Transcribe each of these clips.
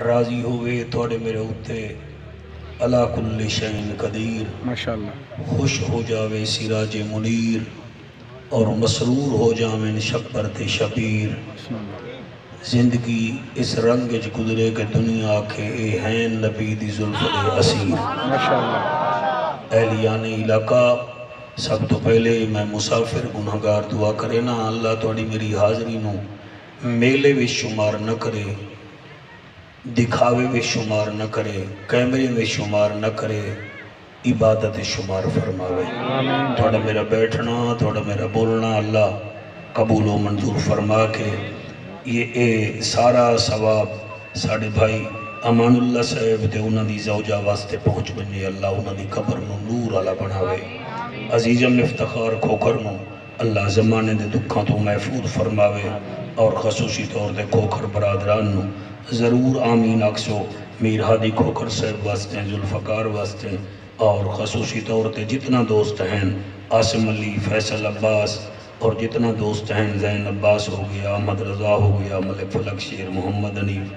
راضی ہوئے توڑے میرے اتے علا کل شین قدیر، ماشاءاللہ خوش ہو جاوے سراج منیر، اور مسرور ہو جاویں شبرت شبیر۔ زندگی اس رنگ وچ گزرے کہ دنیا آکھے اے ہیں نبی دی زلف دے اسیر۔ ماشاءاللہ اہلیان علاقہ، سب تو پہلے میں مسافر گناہگار دعا کرے نا اللہ توڑی میری حاضری نو میلے وچ شمار نہ کرے، دکھاوے وچ شمار نہ کرے، کیمرے وچ شمار نہ کرے، عبادت شمار فرماوے۔ تھوڑا میرا بیٹھنا، تھوڑا میرا بولنا اللہ قبول و منظور فرما کے یہ سارا ثواب ساڑھے بھائی امان اللہ صاحب تے انہاں دی زوجہ واسطے پہنچ بنی، اللہ انہاں دی قبر نو نور والا بناوے۔ عزیزم افتخار کھوکر نو اللہ زمانے دے دکھاں تو محفوظ فرماوے، اور خصوصی طور دے کھوکر برادران نو ضرور آمین اکسو۔ میر ہادی کھوکر صاحب واسطے، ذوالفقار واسطے، اور خصوصی طور تے جتنا دوست ہیں، عاصم علی، فیصل عباس، اور جتنا دوست ہیں، زین عباس ہو گیا، احمد رضا ہو گیا، ملک فلک شیر، محمد حنیف،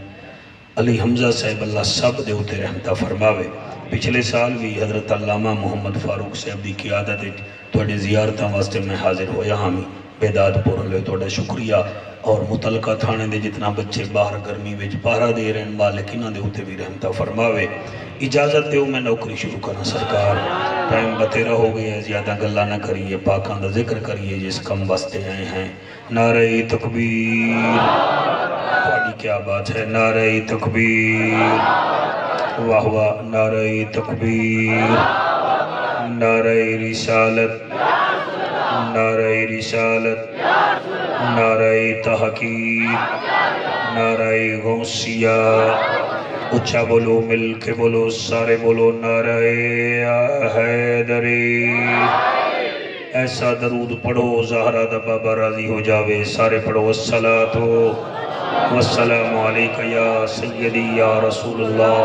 علی حمزہ صاحب، اللہ سب دے ہوتے رحمتہ فرماوے۔ پچھلے سال بھی حضرت علامہ محمد فاروق صاحب دی قیادت توڑے زیارتاں واسطے میں حاضر ہویا ہاں، بیداد پورا لے توڑا شکریہ، اور متعلقہ تھانے دے جتنا بچے باہر گرمی ویج پارا دے رہے ہیں، مالک انہاں دے ہوتے بھی رحمتہ فرماوے۔ اجازت دیو میں نوکری شروع کرنا سرکار، ٹائم بتیرہ ہو گیا ہے، زیادہ گلہ نہ کریے، پاکاں دا ذکر کریے جس کم واسطے آئے ہیں۔ نعرہ تکبیر، بڑی کیا بات ہے، نعرہ تکبیر، واہ واہ، نعرہ تکبیر، نعرہ رسالت، نعرہ رسالت، نعرہ تحقیق، نعرہ غوثیہ، اچھا بولو، مل کے بولو، سارے بولو، نعرہ حیدری۔ ایسا درود پڑھو زہرہ دا بابا راضی ہو جاوے، سارے پڑھو والصلاة والسلام علیکہ یا سیدی یا رسول اللہ،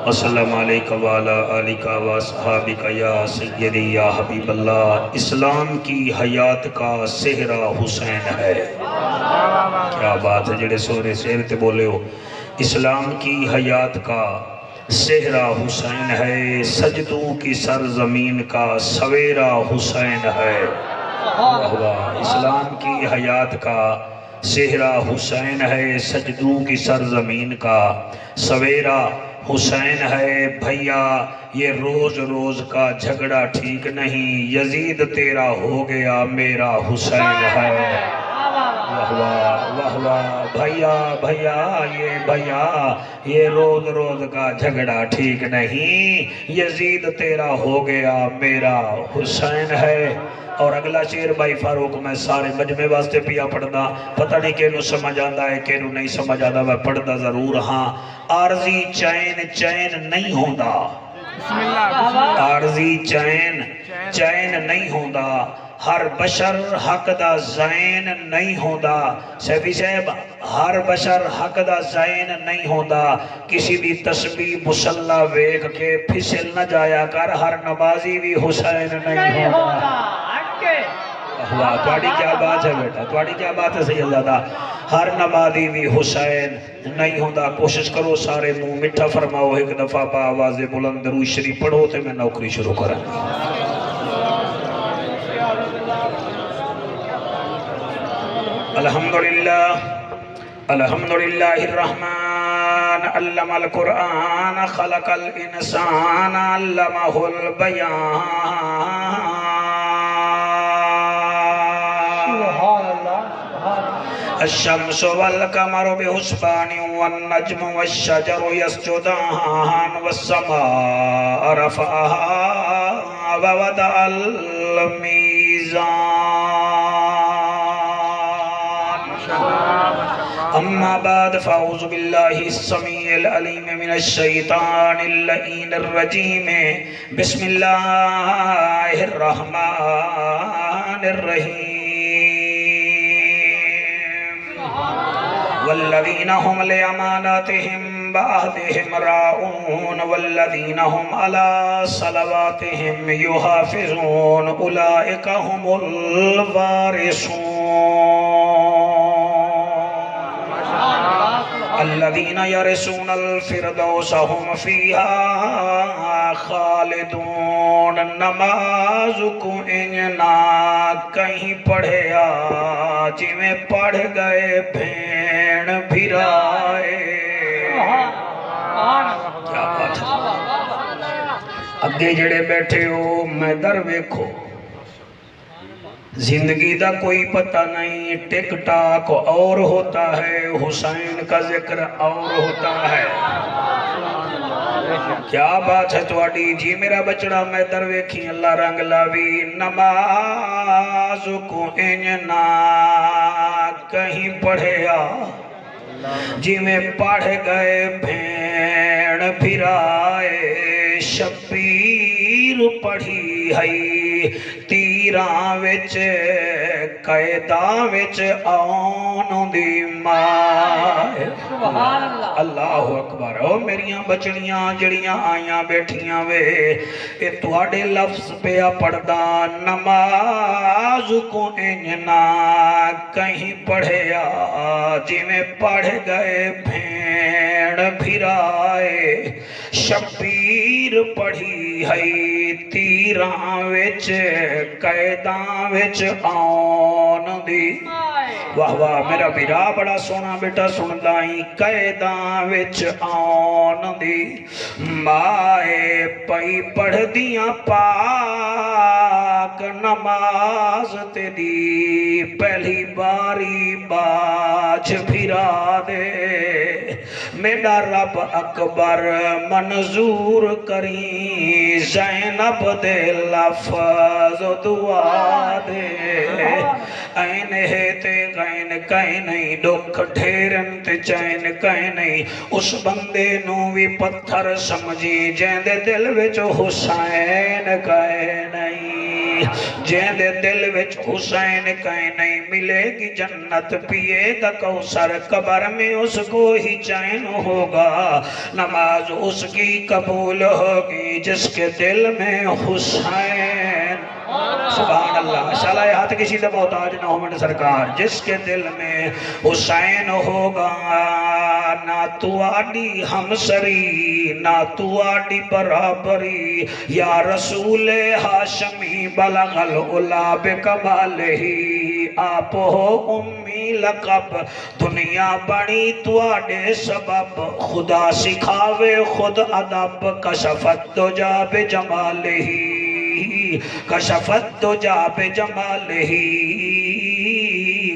والسلام علیکہ وعلا آلکہ واصحابکہ یا سیدی یا حبیب اللہ۔ اسلام کی حیات کا سہرہ حسین ہے۔ کیا بات ہے، جڑے سورے شیر تے بولے ہو، اسلام کی حیات کا سہرہ حسین ہے، سجدوں کی سرزمین کا سویرہ حسین ہے۔ واہ واہ، اسلام کی حیات کا سہرہ حسین ہے، سجدوں کی سرزمین کا سویرہ حسین ہے۔ بھیا یہ روز روز کا جھگڑا ٹھیک نہیں، یزید تیرا ہو گیا میرا حسین ہے۔ واہ واہ واہ واہ، بھیا بھیا یہ روز روز کا جھگڑا ٹھیک نہیں، یزید تیرا ہو گیا میرا حسین ہے۔ اور اگلا شعر بھائی فاروق میں سارے مجمع واسطے پیا پڑھدا، پتہ نہیں کینوں سمجھ آندا ہے کینوں نہیں سمجھ آندا، میں پڑھدا ضرور ہاں۔ عارضی چین نہیں ہوندا، عارضی چین نہیں ہوندا، ہر بشر حق دا زین نہیں ہوندا۔ سیفی صاحب، ہر بشر حق دا زین نہیں ہوندا، کسی دی تسبیح مسلح ویکھ کے پھسل نہ جایا کر، ہر نمازی بھی حسین نہیں ہوندا۔ واہ، تواڈی کیا بات ہے بیٹا، تواڈی کیا بات ہے سید زادہ، ہر نمازی بھی حسین نہیں ہوندا۔ کوشش کرو سارے منہ میٹھا فرماؤ، ایک دفعہ با آواز بلند درود شریف پڑھو تے میں نوکری شروع کروں۔ الحمدللہ، الحمدللہ الرحمن، علم القرآن، خلق الانسان، علمہ البیان۔ الشمس والقمر بحسبان، والنجم والشجر يسجدان، والسماء رفعها ووضع الميزان۔ اما بعد فاعوذ باللہ السمیع العلیم من الشیطان اللعین الرجیم، بسم اللہ الرحمن الرحیم۔ والذین هم لأماناتهم وعهدهم راعون، والذین هم على صلواتهم يحافظون، اولئک هم الوارثون۔ الذین یرثون الفردوس هم فیہا خالدون۔ نماز کو انجنا کہیں پڑھیا جی میں پڑھ گئے بھین بھرائے۔ کیا بات ہے، اگے جڑے بیٹھے ہو میں در ویکھو، زندگی دا کوئی پتہ نہیں، ٹک ٹاک اور ہوتا ہے، حسین کا ذکر اور ہوتا ہے۔ کیا بات ہے تواڈی جی میرا بچڑا میں در ویکھی اللہ رنگ لاوی۔ نماز کو انجنا کہیں پڑھیا جی میں پڑھ گئے بھین بھرائے۔ شبیر پڑھی ہے تیراں وچ قیداں وچ آن دی ماں۔ اللہ اکبر۔ او میریاں بچڑیاں جڑیاں آیاں بیٹھیاں وے، اے تواڈے لفظ پیا پڑھدا۔ نماز کو انجنا کہیں پڑھیا جی میں پڑھ گئے بھین بھرائے۔ شبیر پڑھی ہے تیراں وچ قیداں وچ آن دی۔ واہ واہ میرا بھرا بڑا سونا بیٹا سندائی۔ قیداں وچ آن دی مائے پئی پڑھ دیاں پاک نماز تیری پہلی باری باج بھرا دے۔ میرا رب اکبر منظور کری زینب دے لفظ دعا دے۔ این ہے تے غین کہیں نہیں، دکھ ڈھیرن تے چین کہیں نہیں، اس بندے نو بھی پتھر سمجھی جیندے دل وچ حسین کہیں نہیں، جیندے دل وچ حسین کہیں نہیں۔ ملے گی جنت پیے گا کوثر، قبر میں اس کو ہی چین ہوگا، نماز اس کی قبول ہوگی جس کے دل میں حسین۔ سبحان اللہ، شالہ ہاتھ کسی دے محتاج نہ ہو من سرکار۔ جس کے دل میں حسین ہوگا، نہ تو آڈی ہمسری نہ تو آڈی برابری، یا رسول ہاشمی بلغ العلا بکمالہی، آپ ہو امی لقب دنیا بڑی تو آڈے سبب، خدا سکھاوے خود ادب، کشفت دجا بجمالہی، کشفت دجا بجمالہی،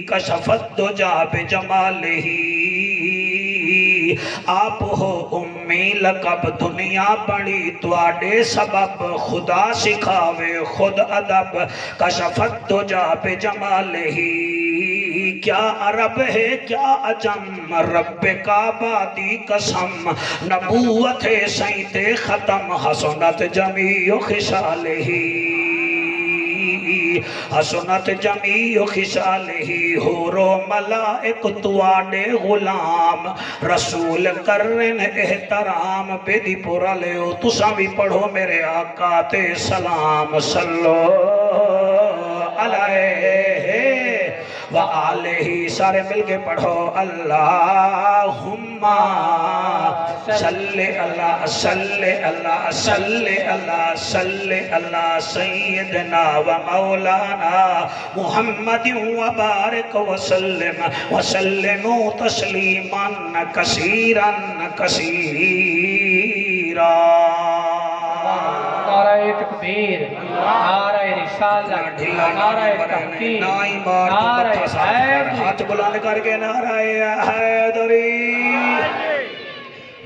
کشفت دجا بجمالہی، آپ ہو امی لقب دنیا بڑی تواڈے سبب، خدا سکھاوے خود ادب، کشفت دجا بجمالہی۔ کیا عرب ہے کیا عجم، رب کعبہ دی قسم، نبوت سیت ختم، حسنت جمیع خصالہی، حسنت جمیع خصالہی، حور و ملائک تواڈے غلام، رسول کرن احترام، بیدی پورا لیو تساں بھی پڑھو میرے آقا تے سلام، صلو علیہ وآلہ، سارے مل کے پڑھو اللہم صلی اللہ صلی اللہ صلی اللہ صلی اللہ سیدنا و مولانا محمد وبارک وسلم وسلم تسلیما کثیرا کثیرا۔ نعرہ تکبیر، نعرہ رسالت، نعرہ تحقیق، نعرہ حیدری، ہاتھ بلند کر کے نعرہ حیدری۔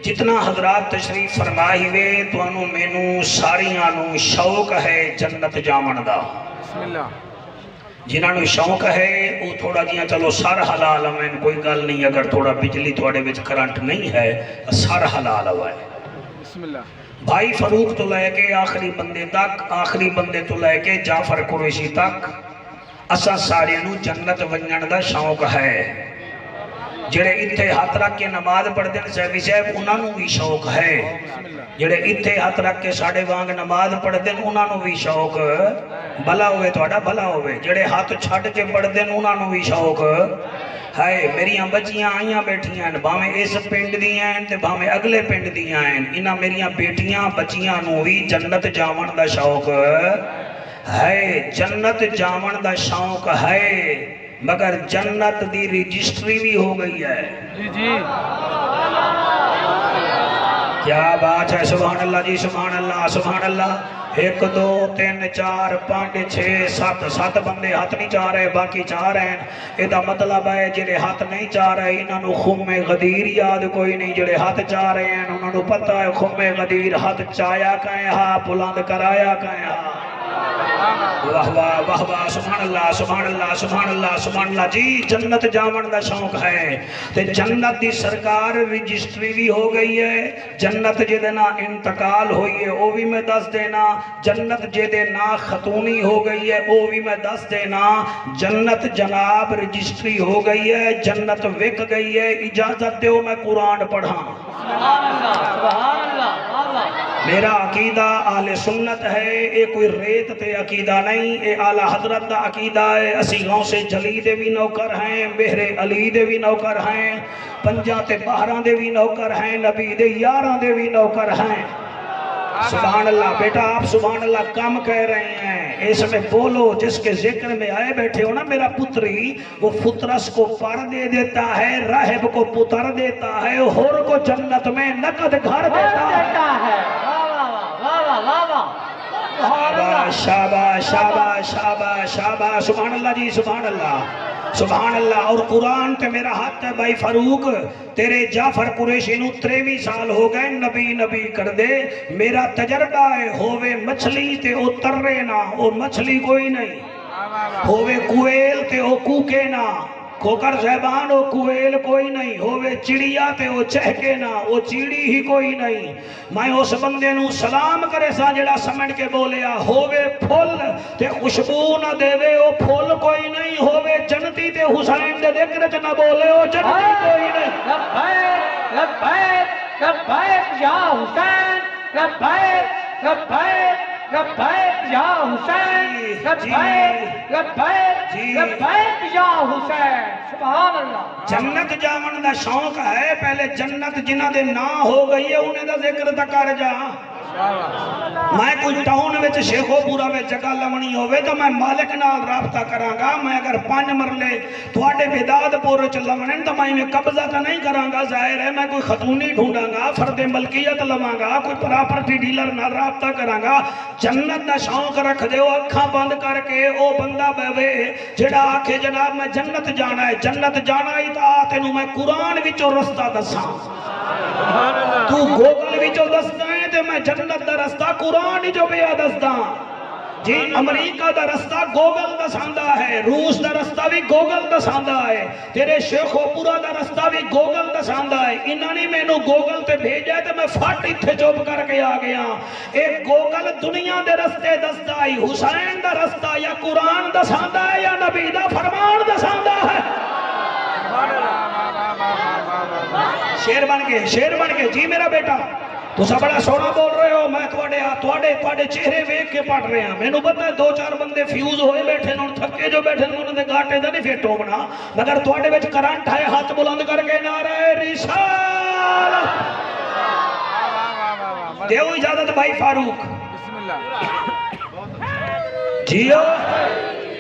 جتنا حضرات تشریف فرمائی وے تو انو مینو ساریاں نو شوق ہے جنت جامن دا۔ بسم اللہ۔ جنہاں نو شوق ہے وہ تھوڑا جیاں چلو سر حلال میں کوئی گل نہیں، اگر تھوڑا بجلی تھوڑے وچ کرنٹ نہیں ہے سر حلال ہوئے۔ بسم اللہ۔ بھائی فاروق تو لے کے آخری بندے تک، آخری بندے تو لے کے جعفر قریشی تک، اساں سارے نو جنت ونجن دا شوق ہے۔ جڑے اتھے ہاتھ رکھ کے نماز پڑھ دیں صاحبی صاحب انہاں نو بھی شوق ہے، جڑے اتھے ہاتھ رکھ کے ساڑھے وانگ نماز پڑھ دیں انہاں نو بھی شوق بھلا ہوئے، تھوڑا بھلا ہوئے، جڑے ہاتھ چھڑ کے پڑھ دیں انہاں نو بھی شوق ہائے میریاں بچیاں آئیاں بیٹھیاں ہیں بھاویں اس پنڈ دیاں ہیں تے بھاویں اگلے پنڈ دیاں ہیں انہاں میریاں بیٹیاں بچیاں نو بھی جنت جاون دا شوق ہے جنت جاون دا شوق ہے مگر جنت دی رجسٹری بھی ہو گئی ہے جی جی کیا بات ہے سبحان اللہ جی سبحان اللہ سبحان اللہ 1 2 3 4 5 6 7 7 بندے ہاتھ نہیں چاہ رہے باقی چاہ رہے ہیں یہ دا مطلب ہے جڑے ہاتھ نہیں چاہ رہے انہاں نو خم غدیر یاد کوئی نہیں جڑے ہاتھ چاہ رہے ہیں انہاں نو پتہ ہے خم غدیر ہاتھ چایا کہیں ہاں بلند کرایا کہیں ہاں واہ واہ واہ واہ سبحان اللہ سبحان اللہ سبحان اللہ سبحان اللہ جی جنت جاون دا شوق ہے تے جنت دی سرکار رجسٹری بھی ہو گئی ہے جنت جے دے نا انتقال ہوئی ہے او بھی میں دس دینا جنت جے دے نا خاتونی ہو گئی ہے او بھی میں دس دینا جنت جناب رجسٹری ہو گئی ہے جنت وک گئی ہے اجازت دیو میں قرآن پڑھاں سبحان اللہ سبحان اللہ میرا عقیدہ اہل سنت ہے اے کوئی ریت تے عقیدہ نہیں اے اعلی حضرت دا عقیدہ ہے اسی غوث جلی دے بھی نوکر ہیں بہر علی دے بھی نوکر ہیں پنجاں تے باہراں دے بھی نوکر ہیں نبی دے یاراں دے بھی نوکر ہیں سبحان اللہ بیٹا آپ سبحان اللہ کم کہہ رہے ہیں اس میں بولو جس کے ذکر میں آئے بیٹھے ہو نا میرا پتری وہ فطرس کو پر دے دیتا ہے راہب کو پتر دیتا ہے ہور کو جنت میں نقد گھر دیتا ہے شاباش شاباش شاباش شاباش سبحان اللہ جی سبحان اللہ سبحان اللہ اور قرآن تے میرا ہاتھ ہے بھائی فاروق تیرے جعفر قریشی نو 23 سال ہو گئے نبی نبی کر دے میرا تجربہ ہے ہووے مچھلی تے او ترے نا او مچھلی کوئی نہیں ہووے کویل تے او کوکے نا کوکر زیبان او کویل کوئی نہیں ہووے چڑیا تے او چہکے نا او چیڑی ہی کوئی نہیں میں اس بندے نو سلام کرے سا جڑا سمجھ کے بولیا ہووے پھول تے خوشبو نہ دے دے او پھول کوئی نہیں ہووے جنتی تے حسین دے ذکر چ نہ بولے او جنتی کوئی نہیں لبیک لبیک لبیک یا حسین لبیک لبیک لبیک یا حسین لبیک لبیک لبیک یا حسین سبحان اللہ جنت جاون دا شوق ہے پہلے جنت جنہ دے نا ہو گئی ہے انہیں دا ذکر تا کر جا میں کوئی ٹاؤن وچ شیخو پورا میں جگہ لمنی ہوئے تو میں مالک نال رابطہ کراں گا میں اگر 5 مرلے تواڈے بیداد پور وچ لمنن تو میں قبضہ تو نہیں کراں گا ظاہر ہے میں کوئی خاتونی ڈھونڈاں گا فرد ملکیت لواں گا کوئی پراپرٹی ڈیلر نال رابطہ کراں گا جنت دا شوق رکھ دیو اکھاں بند کر کے او بندہ بہوے جڑا آکھے جناب میں جنت جانا ہے جنت جانا ہی تا تینوں میں قرآن وچوں رستہ دساں تو گوگل وچوں دسدا ہے تے میں جنت دا رستہ قرآن جو بیا دسدا جی امریکہ دا رستہ گوگل دساندا ہے روس دا رستہ بھی گوگل دساندا ہے تیرے شیخو پورا دا رستہ بھی گوگل دساندا ہے انہاں نے مینوں گوگل تے بھیجا تے میں فٹ ایتھے چپ کر کے آ گیا اے گوگل دنیا دے رستے دسدا ہے حسین دا رستہ یا قرآن دساندا ہے یا نبی دا فرمان دساندا ہے شیر بن کے جی میرا بیٹا تو سب بڑا سونا بول رہے ہو میں تواڈے چہرے ویکھ کے پڑھ رہے ہیں مینوں پتہ ہے 2-4 بندے فیوز ہوئے بیٹھے نے تھکے جو بیٹھے نے انہاں دے گاٹے دا نہیں فٹ ہونا مگر تواڈے وچ کرنٹ ہے ہاتھ بلند کر کے نعرہ رسالت دیو اجازت بھائی فاروق بسم اللہ جیو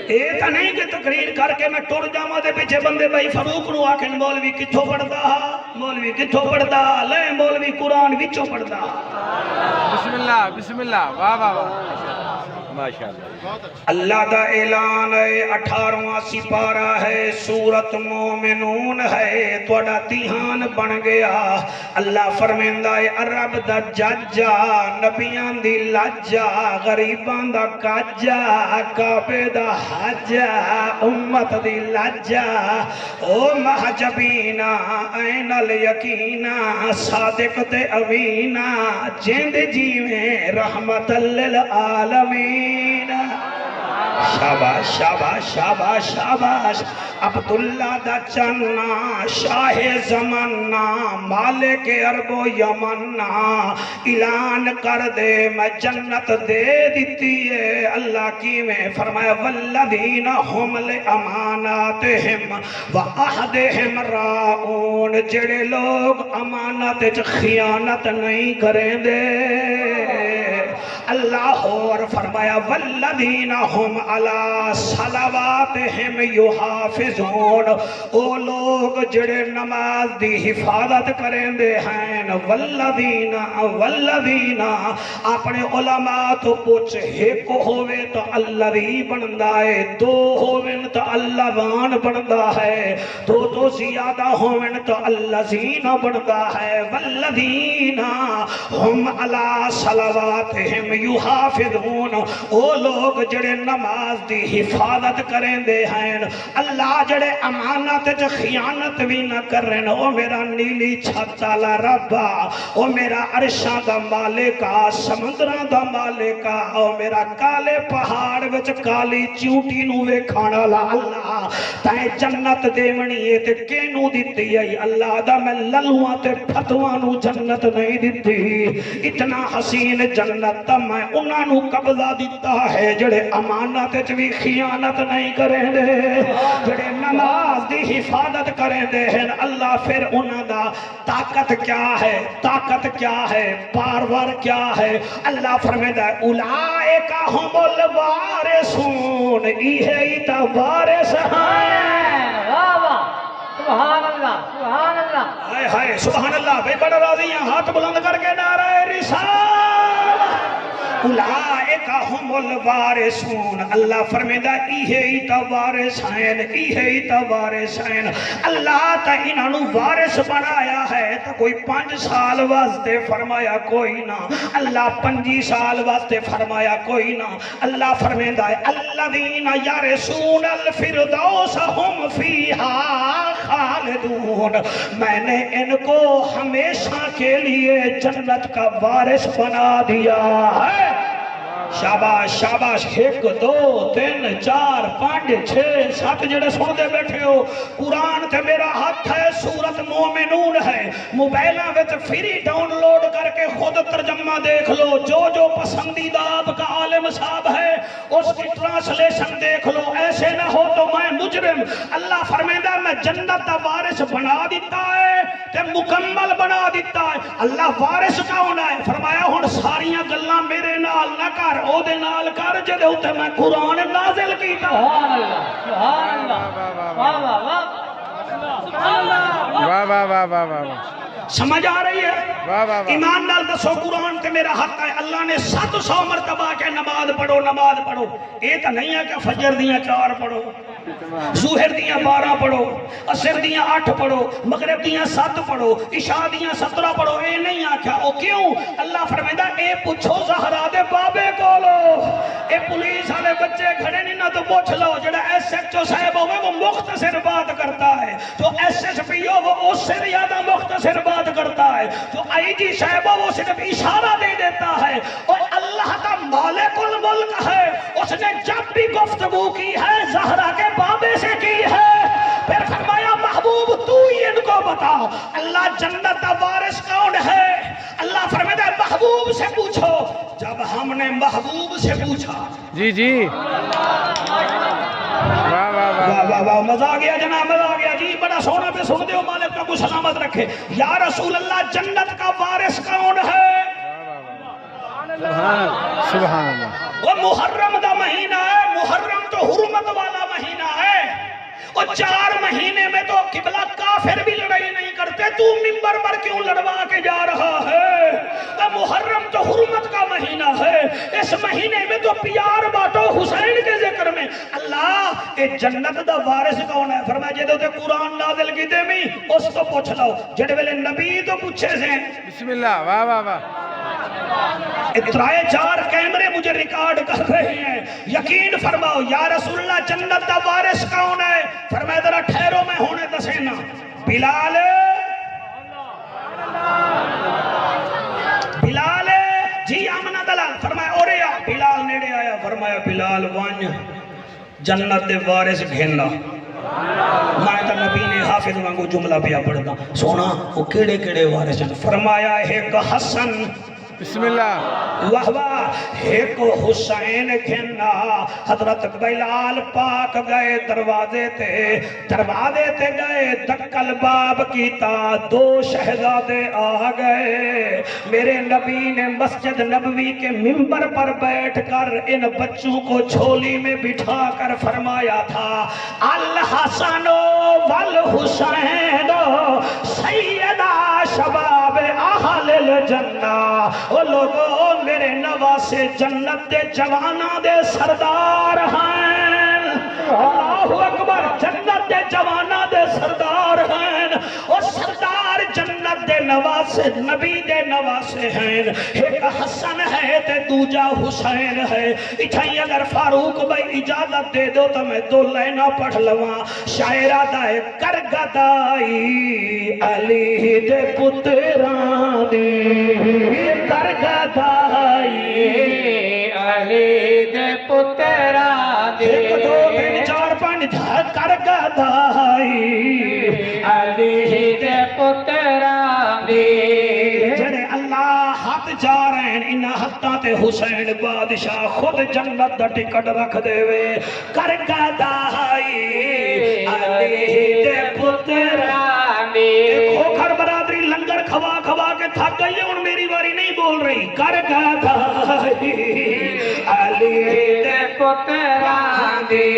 اے تا نہیں کہ تقریر کر کے میں ٹر جاواں دے پیچھے بندے بھائی فاروق نو آکھن مولوی کتھوں پڑھدا لے مولوی قرآن وچوں پڑھدا بسم اللہ واہ واہ واہ اللہ دا اعلان ہے 18واں سپارہ ہے سورت مومنون ہے توڑا دیہان بن گیا اللہ فرمیندہ ہے رب دا ججا نبیان دی لجا غریبان دا کاجا کعبے دا حجا امت دی لجا او محجبینا این الیقینا صادق تے اوینا جند جیویں رحمت للعالمین شاباش شاباش شاباش شاباش عبداللہ دا چنا شاہ زمانہ مالک عرب و یمنہ اعلان کر دے میں جنت دے دیتی ہے اللہ کی میں فرمایا والذین ہم لاماناتہم وعہدہم راعون جڑے لوگ امانت خیانت نہیں کریں دے اللہ اور فرمایا والذین ہم علی صلواتہم یحافظون او لوگ جڑے نماز دی حفاظت کریں دے ہیں والذین اپنے علماء تو پوچھ ایک ہوئے تو اللہ دی بندہ ہے دو ہوئے تو اللہ وان بندہ ہے دو زیادہ ہوئے تو اللہ زین بندہ ہے والذین ہم علی صلواتہم یحافظون او لوگ جڑے نماز دی حفاظت کریں دے ہیں اللہ جڑے امانت چ خیانت بھی نہ کرن او میرا نیلی چھت والا ربا او میرا عرشاں دا مالکا سمندراں دا مالکا او میرا کالے پہاڑ وچ کالی چیوٹی نو ویکھਣ والا اللہ تائیں جنت دیونی ہے تے کینوں دتی ہے اللہ دا میں للواں تے پھتواں نو جنت نہیں دتی اتنا حسین جنت میں انہاں نو قبضہ دیتا ہے جڑے امانت وچ بھی خیانت نہیں کریں دے جڑے نماز دی حفاظت کریں دے ہیں اللہ پھر انہاں دا طاقت کیا ہے پاور کیا ہے اللہ فرمائے اولئک ہم الوارثون یہ تا وارث ہیں سبحان اللہ سبحان اللہ ہائے ہائے سبحان اللہ بے بڑا راضی ہیں ہاتھ بلند کر کے نعرہ رسالت اولئک ہم الوارثون اللہ فرمیدہ ایہی تا وارث ہیں اللہ تا انہاں نو وارث بنایا ہے تا کوئی 5 سال واسطے فرمایا کوئی نہ اللہ 25 سال واسطے فرمایا کوئی نہ اللہ فرمیدہ ہے الذین یرثون الفردوس ہم فیہا خالدون میں نے ان کو ہمیشہ کے لیے جنت کا وارث بنا دیا ہے شاباش شاباش 1 2 3 4 5 6 7 جڑے سن دے بیٹھے ہو قرآن تے میرا ہاتھ ہے سورت مومنون ہے موبائلاں وچ فری ڈاؤن لوڈ کر کے خود ترجمہ دیکھ لو جو پسندیدہ آپ کا عالم صاحب ہے اس کی ٹرانسلیشن دیکھ لو ایسے نہ ہو تو میں مجرم اللہ فرمائندہ میں جنت دا وارث بنا دیتا ہے تے مکمل بنا دیتا ہے اللہ وارث کون ہے فرمایا ہن ساریاں گلاں میرے نال نہ کر او دے نال کر جدے اوتے میں قرآن نازل کیتا سبحان اللہ سبحان اللہ واہ واہ واہ واہ واہ واہ واہ واہ سمجھ آ رہی ہے واہ واہ ایمان نال دسو قرآن تے میرا حق ہے اللہ نے 700 مرتبہ کہ نماز پڑھو یہ تو نہیں ہے کہ فجر دیاں 4 پڑھو ظہر دیاں 12 پڑھو عصر دیاں 8 پڑھو مغرب دیاں 7 پڑھو عشاء دیاں 17 پڑھو اے نہیں آکھا او کیوں اللہ فرمائدہ اے پوچھو زہرا دے بابے کولو اے پولیس والے بچے کھڑے نہیں نہ تو پوچھ لو جڑا ایس ایچ او صاحب ہوئے وہ مختصر بات کرتا ہے جو ایس ایس پی او وہ اس سے زیادہ مختصر بات کرتا ہے جو آئی جی صاحب وہ صرف اشارہ دے دیتا ہے اور اللہ کا مالک الملک ہے اس نے جب بھی گفتگو کی ہے زہرا کے بابے سے کی ہے پھر فرمایا محبوب تو ہی ان کو بتا اللہ جنت کا وارث کون ہے اللہ فرمایا محبوب سے پوچھو جب ہم نے محبوب سے پوچھا جی جی واہ واہ واہ واہ واہ مزہ آ گیا جناب مزہ آ گیا جی بڑا سونا پہ سن دے مالک کا کو سلامت رکھے یا رسول اللہ جنت کا وارث کون ہے سبحان اللہ وہ محرم دا مہینہ ہے محرم تو حرمت والا مہینہ ہے اور 4 مہینے میں تو قبلہ کافر بھی لڑائی نہیں کرتے تو منبر پر کیوں لڑوا کے جا رہا ہے محرم تو حرمت کا مہینہ ہے اس مہینے میں تو پیار بانٹو حسین کے ذکر میں اللہ اے جنت دا وارث کون ہے فرمایا جے تے قرآن نازل کیتے میں اس کو پوچھ لو جڑے ویلے نبی تو پوچھے سے بسم اللہ واہ واہ واہ اترائے 4 کیمرے مجھے ریکارڈ کر رہے ہیں یقین فرماؤ یا رسول اللہ جنت دا وارث کون ہے فرمایا ذرا ٹھہرو میں ہونے دسینا بلال جی آمنہ دلال فرمایا اورے آ بلال نیڑے آیا فرمایا بلال وان جنت دے وارث گھننا میں تا نبی نے حافظ وانگو جملہ پیا پڑھنا سونا وہ کیڑے کیڑے وارث ہیں فرمایا ایک حسن بسم اللہ وہوا ایک حسین گھننا حضرت بلال پاک گئے دروازے تے گئے دکل باب کیتا دو شہزادے آ گئے میرے نبی نے مسجد نبوی کے منبر پر بیٹھ کر ان بچوں کو جھولی میں بٹھا کر فرمایا تھا الحسن والحسین سیدہ شباب اہل الجنہ او لوگوں میرے نواسے جنت دے جوانہ دے سردار ہیں اللہ اکبر جنت دے جوانہ دے سردار ہیں اور سردار جنت دے نواسے نبی دے نواسے ہیں ایک حسن ہے تے دوجا حسین ہے اتھائی اگر فاروق بھائی اجازت دے دو تو میں دو لینا پڑھ لواں شاعرہ دائے کرگدائی علی دے پتران دی کرگدائی علی دے پتران دی ایک دو تین چار پانچ کرگدائی علی دے پتران دی جڑے اللہ ہاتھ جا رہے ہیں انہا ہتھاں تے حسین بادشاہ خود جنت دا ٹکٹ رکھ دے وے کرگدائی علی دے پتران دی کھوکھر برادری لنگر کھوا کھوا کے تھک گئی ہے ان میری باری نہیں بول رہی کرگدائی علی دے پتران دی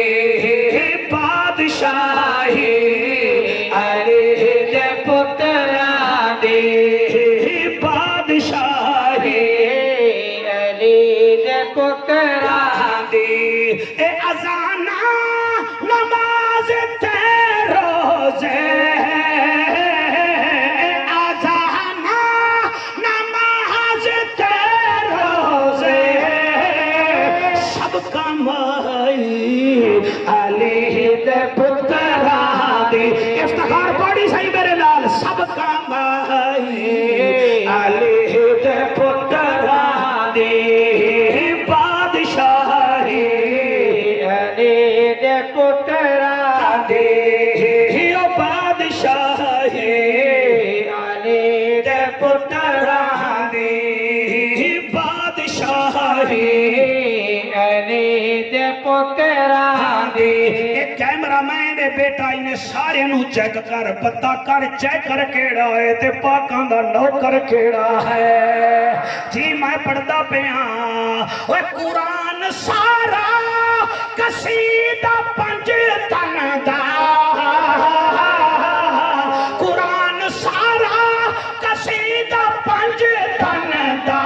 بادشاہی علی دے پتران دی بادشاہی علی دے پتران دی اے ازانہ نماز تے روزے اے ازانہ نماز تے روزے سب کمائی علی دے پتران دی افتخار پڑی صحیح میرے لال سب کمائی علی دے پتران دی بادشاہی علی دے پتران دی او بادشاہی علی دے پتران دی بادشاہی علی دے پتران دی ایک کیمرہ مین بیٹا انہیں سارے نو چیک کر پتہ کر چیک کر کیڑا ہے تے پاکان دا نوکر کیڑا ہے جی میں پڑھدا پیاں اوے قرآن سارا قصیدہ پنج تن دا قرآن سارا قصیدہ پنج تن دا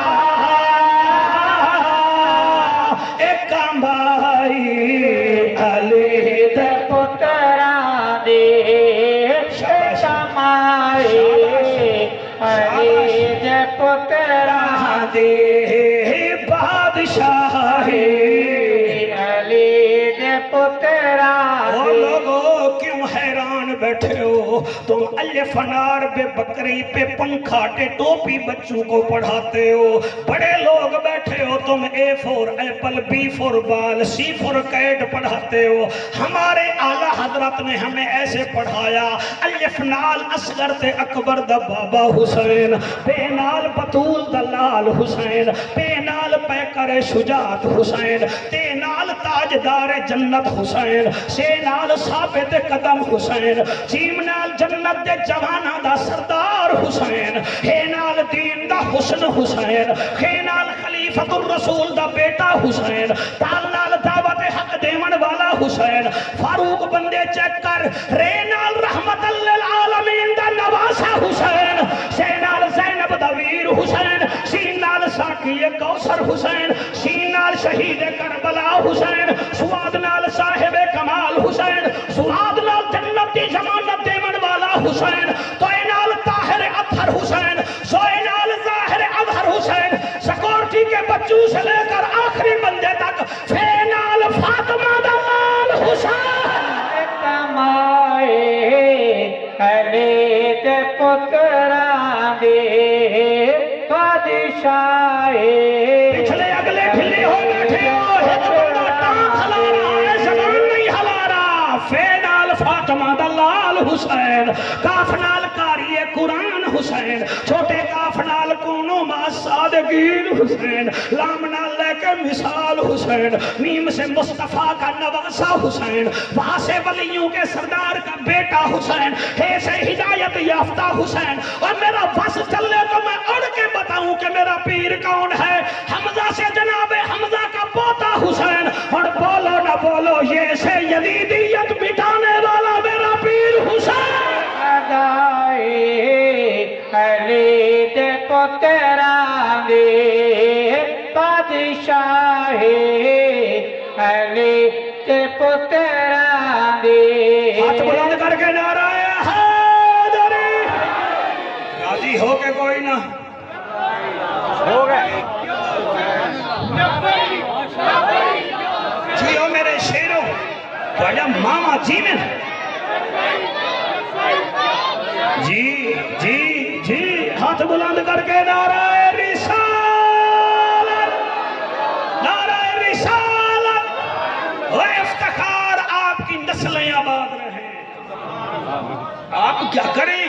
ایک کمبائی علی دے پتران دی شمائی علی دے پتران دی بادشاہی علی دے پتران وہ لوگوں کیوں حیران بیٹھے ہو تم الف نار بے بکری پہ پنکھا ٹے ٹوپی بچوں کو پڑھاتے ہو بڑے لوگ بیٹھے ہو تم اے فور ایپل بی فور بال سی فور کیٹ پڑھاتے ہو ہمارے اعلیٰ حضرت نے ہمیں ایسے پڑھایا الف نال اصغر تے اکبر دا بابا حسین بے نال بطول دا لال حسین بے نال پیکر شجاعت حسین تے نال تاجدار جنت حسین سے نال ثابت قدم حسین جیم نال جنت دے جوانہ دا سردار حسین ہے نال دین دا حسن حسین ہے نال خلیفت الرسول دا بیٹا حسین تال نال دعوت حق دیون والا حسین فاروق بندے چیک کر رے نال رحمت للعالمین دا نواسا حسین سے نال زینب دا ویر حسین سین نال ساکی کوثر حسین سین نال شہید کربلا حسین سواد نال صاحب کمال حسین سواد نال جنت دی ضمانت دیون والا حسین تو نال طاہر اطہر حسین سوئے نال ظاہر اظہر حسین سیکورٹی کے بچوں سے لے کر آخری بندے تک فے نال فاطمہ دا لال حسین کمائے علی دے پتران دی بادشاہی پچھلے اگلے کھلے ہو بیٹھے ہو ایک بندہ ٹانک کھلا رہا ہے زبان نہیں حسین، کاف نال قاری قرآن حسین، چھوٹے کاف نال کونو ما صادقین حسین، لام نال لے کے مثال حسین، میم سے مصطفیٰ کا نواسا حسین، وہاں سے ولیوں کے سردار کا بیٹا حسین، ہے سے ہدایت یافتہ حسین، اور میرا بس چلے تو میں اڑ کے بتاؤں کہ میرا پیر کون ہے، حمزہ سے جناب حمزہ کا پوتا حسین، اور بولو نہ بولو یہ سے یزیدیت مٹانے والا میرا پیر حسین۔ ادائے علی دے پتران دے بادشاہ علی دے پتران دے۔ ہاتھ بلند کر کے نعرہ حیدری، راضی ہو کے کوئی نہ ہو گئے۔ جیو میرے شیرو، بڑا ماما جی میں جی جی جی ہاتھ بلند کر کے نعرہ رسالت، نعرہ رسالت و افتخار، آپ کی نسلیں آباد رہیں۔ آپ کیا کریں،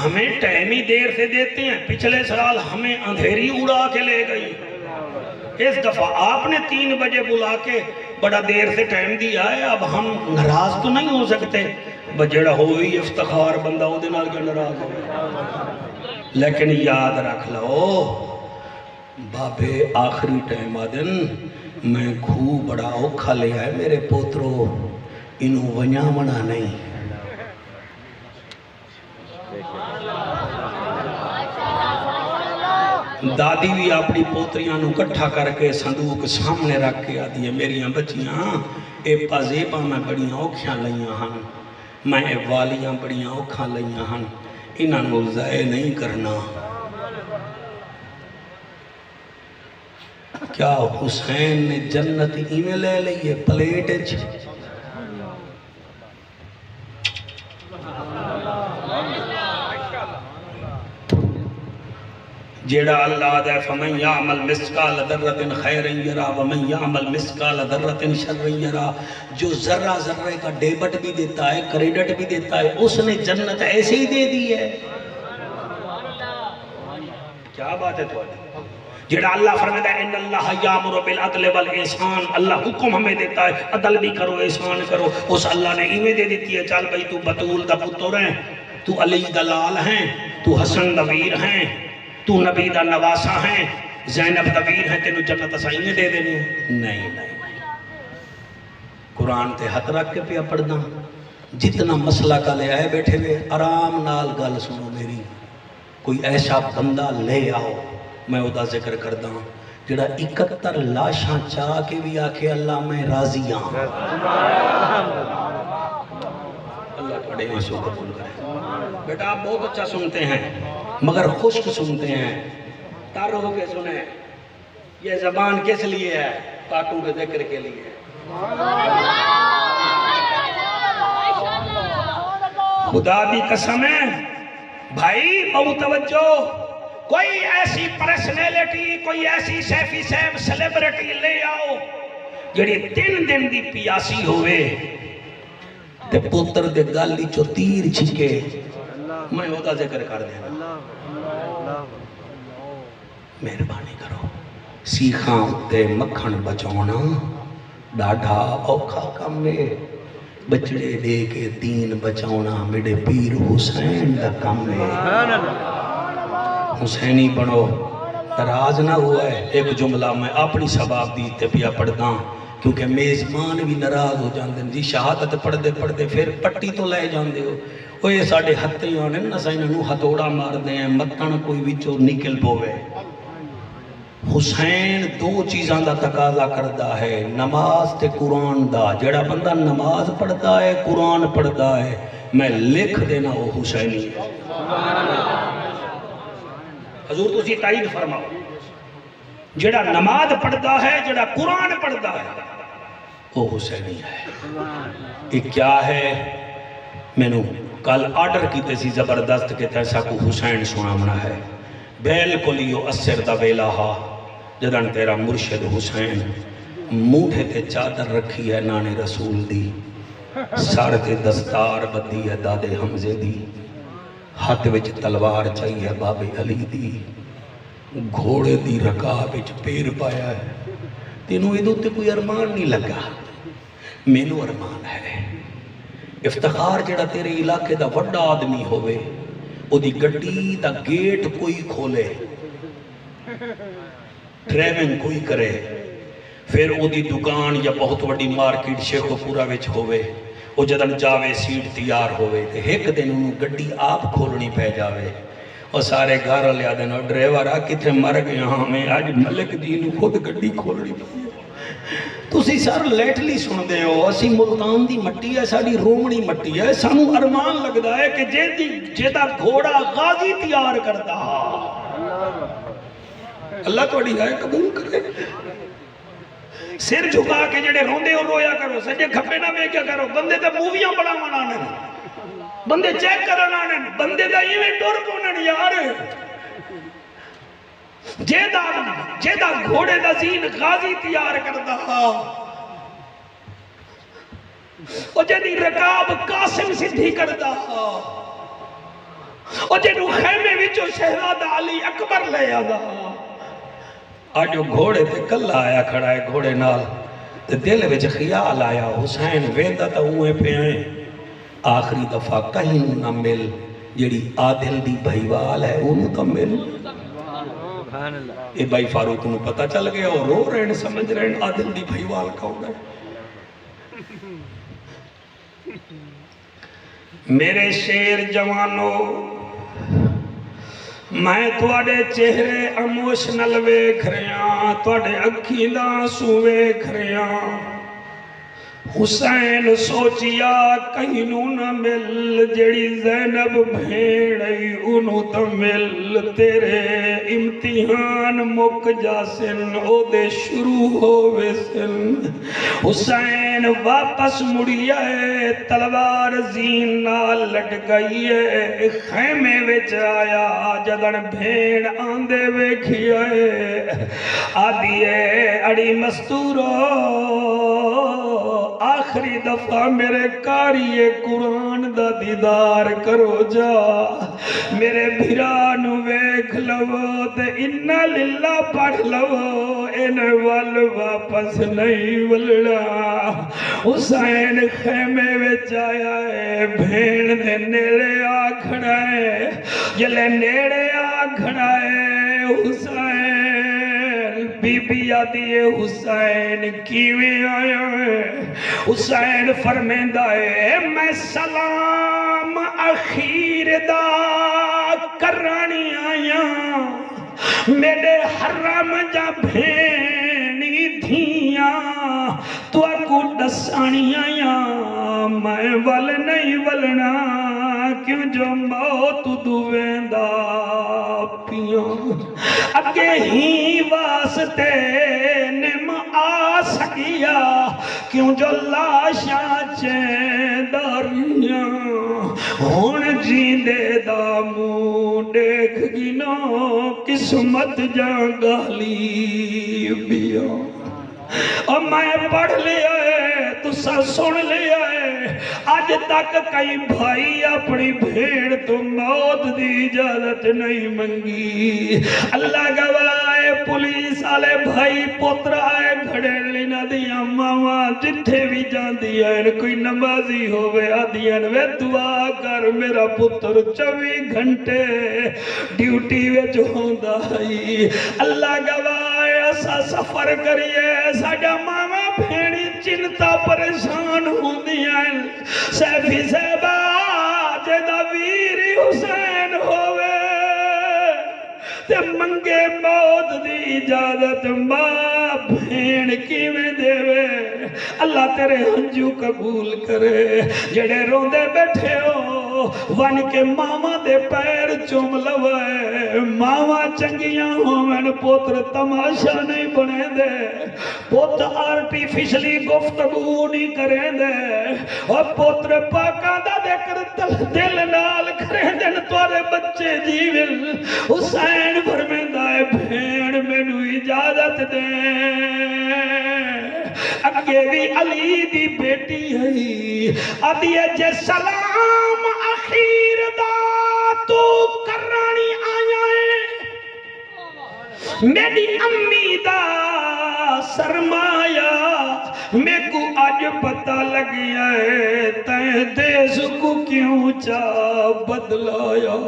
ہمیں ٹائم ہی دیر سے دیتے ہیں، پچھلے سال ہمیں اندھیری اڑا کے لے گئی، اس دفعہ آپ نے 3 بجے بلا کے بڑا دیر سے ٹائم دیا ہے، اب ہم ناراض تو نہیں ہو سکتے، بجڑا ہوئی افتخار بندہ ہو دے نال کے ناراض ہو، لیکن یاد رکھ لو بابے آخری ٹائم آدن میں کھو بڑا اوکھا لے آئے میرے پوترو، انہوں ونیا منا نہیں۔ دادی بھی اپنی پوتریاں نو کٹھا کر کے صندوق سامنے رکھ کے آدھی ہے، میریاں بچیاں اے پازیباں میں بڑیاں اوکھیاں لئیاں ہن، میں اے والیاں بڑیاں اوکھاں لئیاں ہن، انہاں نو ضائع نہیں کرنا۔ کیا حسین نے جنت ایویں لے لئیے پلیٹ اچ؟ جیڑا اللہ دے فمن یعمل مسقال ذرۃ خیرا یرا ومن یعمل مسقال ذرۃ شرا یرا، جو ذرہ ذرے کا ڈیبٹ بھی دیتا ہے کریڈٹ بھی دیتا ہے، اس نے جنت ایسے ہی دے دی ہے۔ کیا بات ہے تھوڑی، جیڑا اللہ فرماتا ہے ان اللہ یامر بالعدل والاحسان، اللہ حکم ہمیں دیتا ہے عدل بھی کرو احسان کرو، اس اللہ نے ایویں دے دیتی ہے، چل بھائی تو بطول دا پتر ہے، تو علی دا لال ہیں، تو حسن دا ویر ہیں، تو نبی دا نواسا ہیں، زینب دا ویر ہیں، تینوں جنت اسائیں میں دے دینے ہیں؟ نہیں نہیں، قرآن تے ہاتھ رکھ کے پیا پڑھنا، جتنا مسئلہ کا لے آئے بیٹھے ہوئے آرام نال گل سنو میری، کوئی ایسا بندہ لے آؤ میں او دا ذکر کردہ ہوں جڑا 71 لاشاں چاہ کے بھی آکھے اللہ میں راضی ہوں، اللہ بڑے میں سو قبول کرے۔ بیٹا آپ بہت اچھا سنتے ہیں مگر خشک سنتے ہیں، تر ہو کے سنیں، یہ زبان کس لیے ہے؟ کاتوں کے ذکر کے لیے۔ خدا دی قسم ہے بھائی، بہت توجہ، کوئی ایسی پرسنیلٹی، کوئی ایسی سیفی سیب سیلیبریٹی لے آؤ جڑی 3 دن دی پیاسی ہوئے تے پتر دے گالی چو تیر چھکے، میں ہوتا ذکر کر دینا۔ مہربانی کرو، سیخاں تے مکھن بچونا ڈاڈھا اوکھا کم ہے، بچڑے دے کے دین بچاؤنا میرے پیر حسین دا کم ہے۔ حسینی بنو، راز نہ ہوا ہے۔ ایک جملہ میں اپنی سباب دی تے پیا پڑھدا کیونکہ میزمان بھی ناراض ہو جاندے جی، شہادت پڑھدے پڑھدے پھر پٹی تو لے جاندے ہو، وہ یہ ساڑھے ہتھے آنے نا سائنہ نو ہتھوڑا مار دے ہیں، متن کوئی وچو نکل پوے۔ حسین 2 چیزاں دا تقاضا کردہ ہے، نماز تے قرآن دا، جڑا بندہ نماز پڑھتا ہے قرآن پڑھتا ہے، میں لکھ دینا وہ حسینی ہے۔ حضور تسی تائید فرماؤ، جڑا نماز پڑھتا ہے جڑا قرآن پڑھتا ہے وہ حسینی ہے۔ یہ کیا ہے؟ میں نے کل آرڈر کیتے سی زبردست کہ تیسا کو حسین سنامنا ہے، بالکل یو اثر دا ویلا ہا جدن تیرا مرشد حسین موڑھے تے چادر رکھی ہے نانے رسول دی، سر تے دستار بدی ہے دادے حمزے دی، ہاتھ وچ تلوار چاہیے بابے علی دی، گھوڑے دی رکاب وچ پیر پایا ہے۔ تینوں ادو تے کوئی ارمان نہیں لگا، مینوں ارمان ہے۔ افتخار جڑا تیرے علاقے دا وڈا آدمی ہوئے، او دی گڈی دا گیٹ کوئی کھولے، ڈرائیونگ کوئی کرے، پھر او دی دکان یا بہت وڈی مارکیٹ شیخو پورا وچ ہوئے، او جدن جاوے سیٹ تیار ہوئے تے ایک دن انہوں گڈی آپ کھولنی پہ جاوے، اور سارے گھر لیا دینا ڈرائیور آ کتھے مر گیا ہمیں آج ملک دین خود گڈی کھولنی پہ۔ تسی سر لیٹلی سن دے ہو، اسی ملتان دی مٹی ہے، ساڑی رومنی مٹی ہے، سانو ارمان لگدا ہے کہ جیدہ گھوڑا غازی تیار کرتا۔ اللہ توڑی ہے قبول کرے۔ سر جھکا کے جڑے روندے ہو رویا کرو، سجے کھپے نہ میں کیا کرو، بندے تے موویاں بڑا منانے، بندے چیک کرنا نے، بندے دا ایویں ٹور پونن یار۔ جیدہ گھوڑے دا زین غازی تیار کرتا، اور جیدی رکاب قاسم سدھی کرتا، اور جیدو خیمے وچو شہزادہ علی اکبر لے آدھا۔ آج جو گھوڑے تے کل آیا کھڑا ہے گھوڑے نال تے دل وچ خیال آیا حسین ویندا تا اوے پہ آئیں آخری دفعہ کہیں نہ مل جیڑی عادل دی بھائیوال ہے انہوں تو مل۔ اے بھائی فاروق انہوں پتہ چل گیا اور رو رہے سمجھ رہے عادل دی بھائیوال کون ہے۔ میرے شیر جوانو میں تواڈے چہرے اموشنل ویکھ رہیاں، تواڈے اکھیں دا آنسو ویکھ رہیاں۔ حسین سوچیا کہیں نو نہ مل جڑی زینب بھیڑی انہوں تو مل، تیرے امتحان مک جاسن او دے شروع ہوئے سن۔ حسین واپس مڑی ہے تلوار زین نال لٹ گئی ہے، خیمے وچ آیا جدن بھیڑ آندے ویکھی ہے، آدھی ہے اڑی مستورو آخری دفعہ میرے کاری قرآن دا دیدار کرو جا، میرے بھرانو ویکھ لو تے انہا للہ پڑھ لو، انہ وال واپس نہیں ولڑا۔ حسین خیمے وچ آیا ہے، بھین دے نیڑے آ کھڑا ہے، جلے نیڑے آ کھڑا ہے حسین، بی بی آدھی ہے حسین کیویں آیا ہے؟ حسین فرمیندہ ہے میں سلام اخیر دا کرانی آیا، میرے حرم جا بھینی دھیاں تو اکو ڈسانی آیا، میں ول نہیں ولنا کیوں جو موت دوویندہ پیاں، اگے ہی واسطے نم آ سکیا کیوں جو لاشاں چینداریاں، ہون جیندے دامو دیکھ گنو قسمت جانگالی بیاں۔ اور میں پڑھ لیا ہے تسا سن لیا ہے، آج تک کئی بھائی اپنی بھیڑ تو موت دی اجازت نہیں منگی۔ اللہ گواہ پولیس آلے بھائی پتر آئے گھڑے لینا دیا ماما جتھے بھی جان دیا ہے، کوئی نمازی ہوئے آدھیاں وے دعا کر میرا پتر 24 گھنٹے ڈیوٹی وچ ہوندا ہی۔ اللہ گواہ ایسا سفر کریے ساڑا ماما بھیڑی چنتا پریشان ہوں دیا، سیفی صاحبہ جیدہ ویری حسین ہوئے تے منگے موت دی اجازت ماں بھیڑ کیویں دے وے، اللہ تیرے ہنجو قبول کرے، جڑے روندے بیٹھے ہو ون کے ماما دے پیر چوم لوے، ماما چنگیاں ہومن پوتر تماشا نہیں بنے دے، پوت آرٹیفیشلی گفتگو نہیں کریں دے، اور پوتر پاکا دا دیکر دل نال کریں دن توارے بچے جیول۔ حسین فرمیندہ ہے بھیڑ میں نو اجازت دیں، اگے بھی علی دی بیٹی ہے ادیے جے سلام اخیر دا تو کرانی آیا ہے میری امی دا سرمایہ میں کو آج پتہ لگیا ہے تیں دیس کو کیوں چاہ بدلایا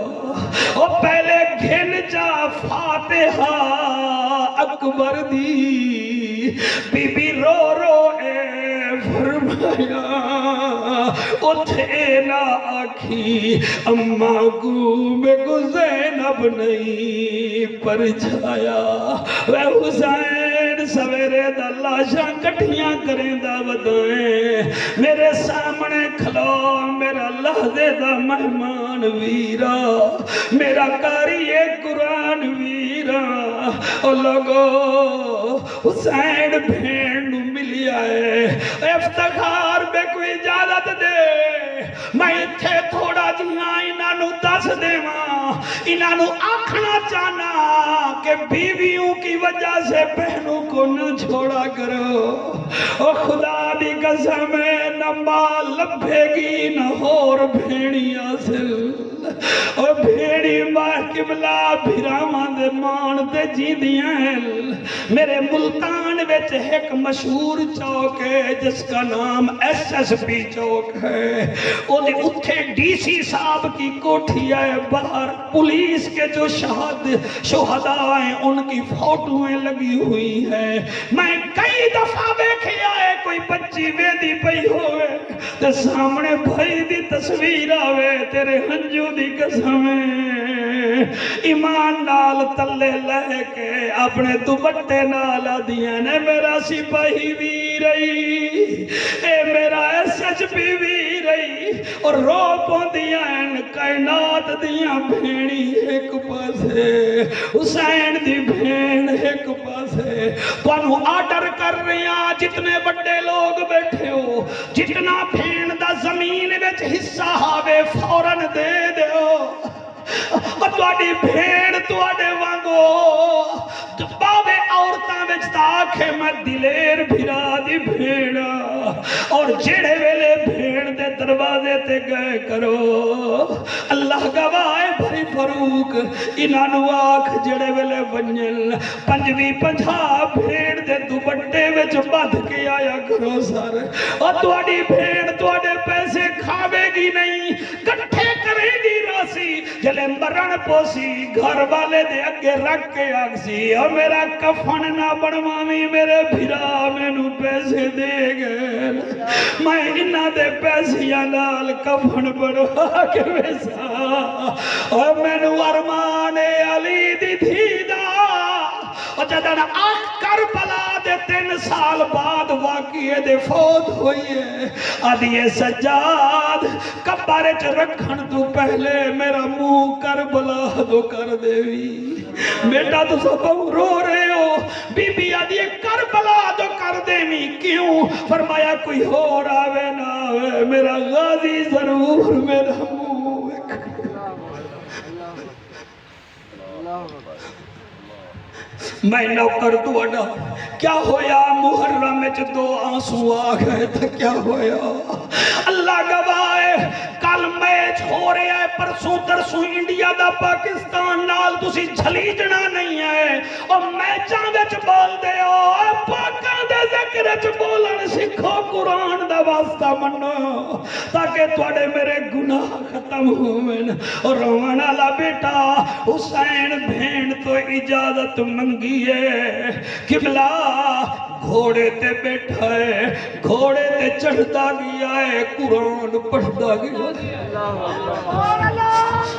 اور پہلے گھن جا فاتحہ اکبر دی بی بی رو رو اے فرمایا اتھے نہ آکھی اماں کو میں کو زینب نہیں پر جایا وے حسین سویرے دا لاشاں کٹھیاں کریں دا ودائیں میرے سامنے کھلو میرا لحظے دا مہمان ویرا میرا کاری قرآن ویرا او لوگو حسین بھین ملی آئے افتخار بے کوئی اجازت دے میں تھے تھوڑا جیاں انہاں دس دے ماں انہاں آکھنا چاہنا کہ بیویوں کی وجہ سے بہنوں کو نہ چھوڑا کرو او خدا دی قسم نہ مال لبھے گی نہ اور بھیڑی حاصل او بھیڑی ماں قبلہ بھرامان دے مان تے جی دیاں میرے ملتان وچ ایک مشہور چوک ہے جس کا نام ایس ایس پی چوک ہے انہیں اتھے ڈی سی صاحب کی کوٹھی ہے باہر پولیس کے جو شہداء ہیں ان کی فوٹویں لگی ہوئی ہیں میں کئی دفعہ دیکھے آئے کوئی بچی ویدی پئی ہوئے تے سامنے بھائی دی تصویر آوے تیرے ہنجو دی قسمیں ایمان نال تلے لے کے اپنے دوپٹے نالا دیا نے میرا سپاہی بھی رہی اے میرا ایس ایچ پی بھی رہی اور رو پوندیاں کائنات دیاں بھیڑی ایک پاسے حسین دی بھیڑ ایک پاسے تو آرڈر کر رہی ہیں جتنے بڑے لوگ بیٹھے ہو جتنا بھیڑ دا زمین وچ حصہ ہاوے فوراں دے دیو تواڈی بھیڑ تواڈے وانگو باوے عورتاں وچ تاکھے میں دلیر بھرا دی بھیڑا اور جڑے ویلے بھیڑ دے دروازے تے گئے کرو اللہ گواہ بھائی فاروق انہاں آکھ جڑے ویلے ونجل 50 بھیڑ دے دوپٹے وچ بدھ کے آیا کرو سر اور تواڈی بھیڑ تواڈے پیسے کھاوے گی نہیں کٹھے کرے گی راسی جلے مرن پوسی گھر والے دے اگے رکھ کے آگسی اور میرا کفن نہ بنوامی میرے بھرا میں نو پیسے دے گئے میں انہاں دے پیسیاں نال کفن بنوا کے ویسا اور میں نو ارمان علی دی دھیدہ اور جدن کربلا دے 3 سال بعد واقعے دے فوت ہوئی ہے آدھیے سجاد کبارچ رکھن تو پہلے میرا منہ کربلا دو کر دیوی بیٹا تو سب رو رہے ہو بی بی آدھیے کربلا دو کر دیوی کیوں فرمایا کوئی ہو راوے نہ آوے میرا غازی ضرور میرا منہ میں نوکر دوڑا کیا ہویا محرم میں 2 آنسو آ گئے تھا کیا ہویا اللہ گواہ کل میچ ہو رہے ہیں پرسوں ترسوں انڈیا دا پاکستان نال تسی جھلیجنا نہیں ہے اور میچاں وچ بول دے ہو پاکاں دے ذکر وچ بولن سکھو قرآن دا واسطہ منو تاکہ تواڈے میرے گناہ ختم ہوئن اور روان والا بیٹا حسین بھین تو اجازت منگی ہے قبلہ گھوڑے تے بیٹھا ہے گھوڑے تے چڑھتا گیا ہے قرآن پڑھتا گیا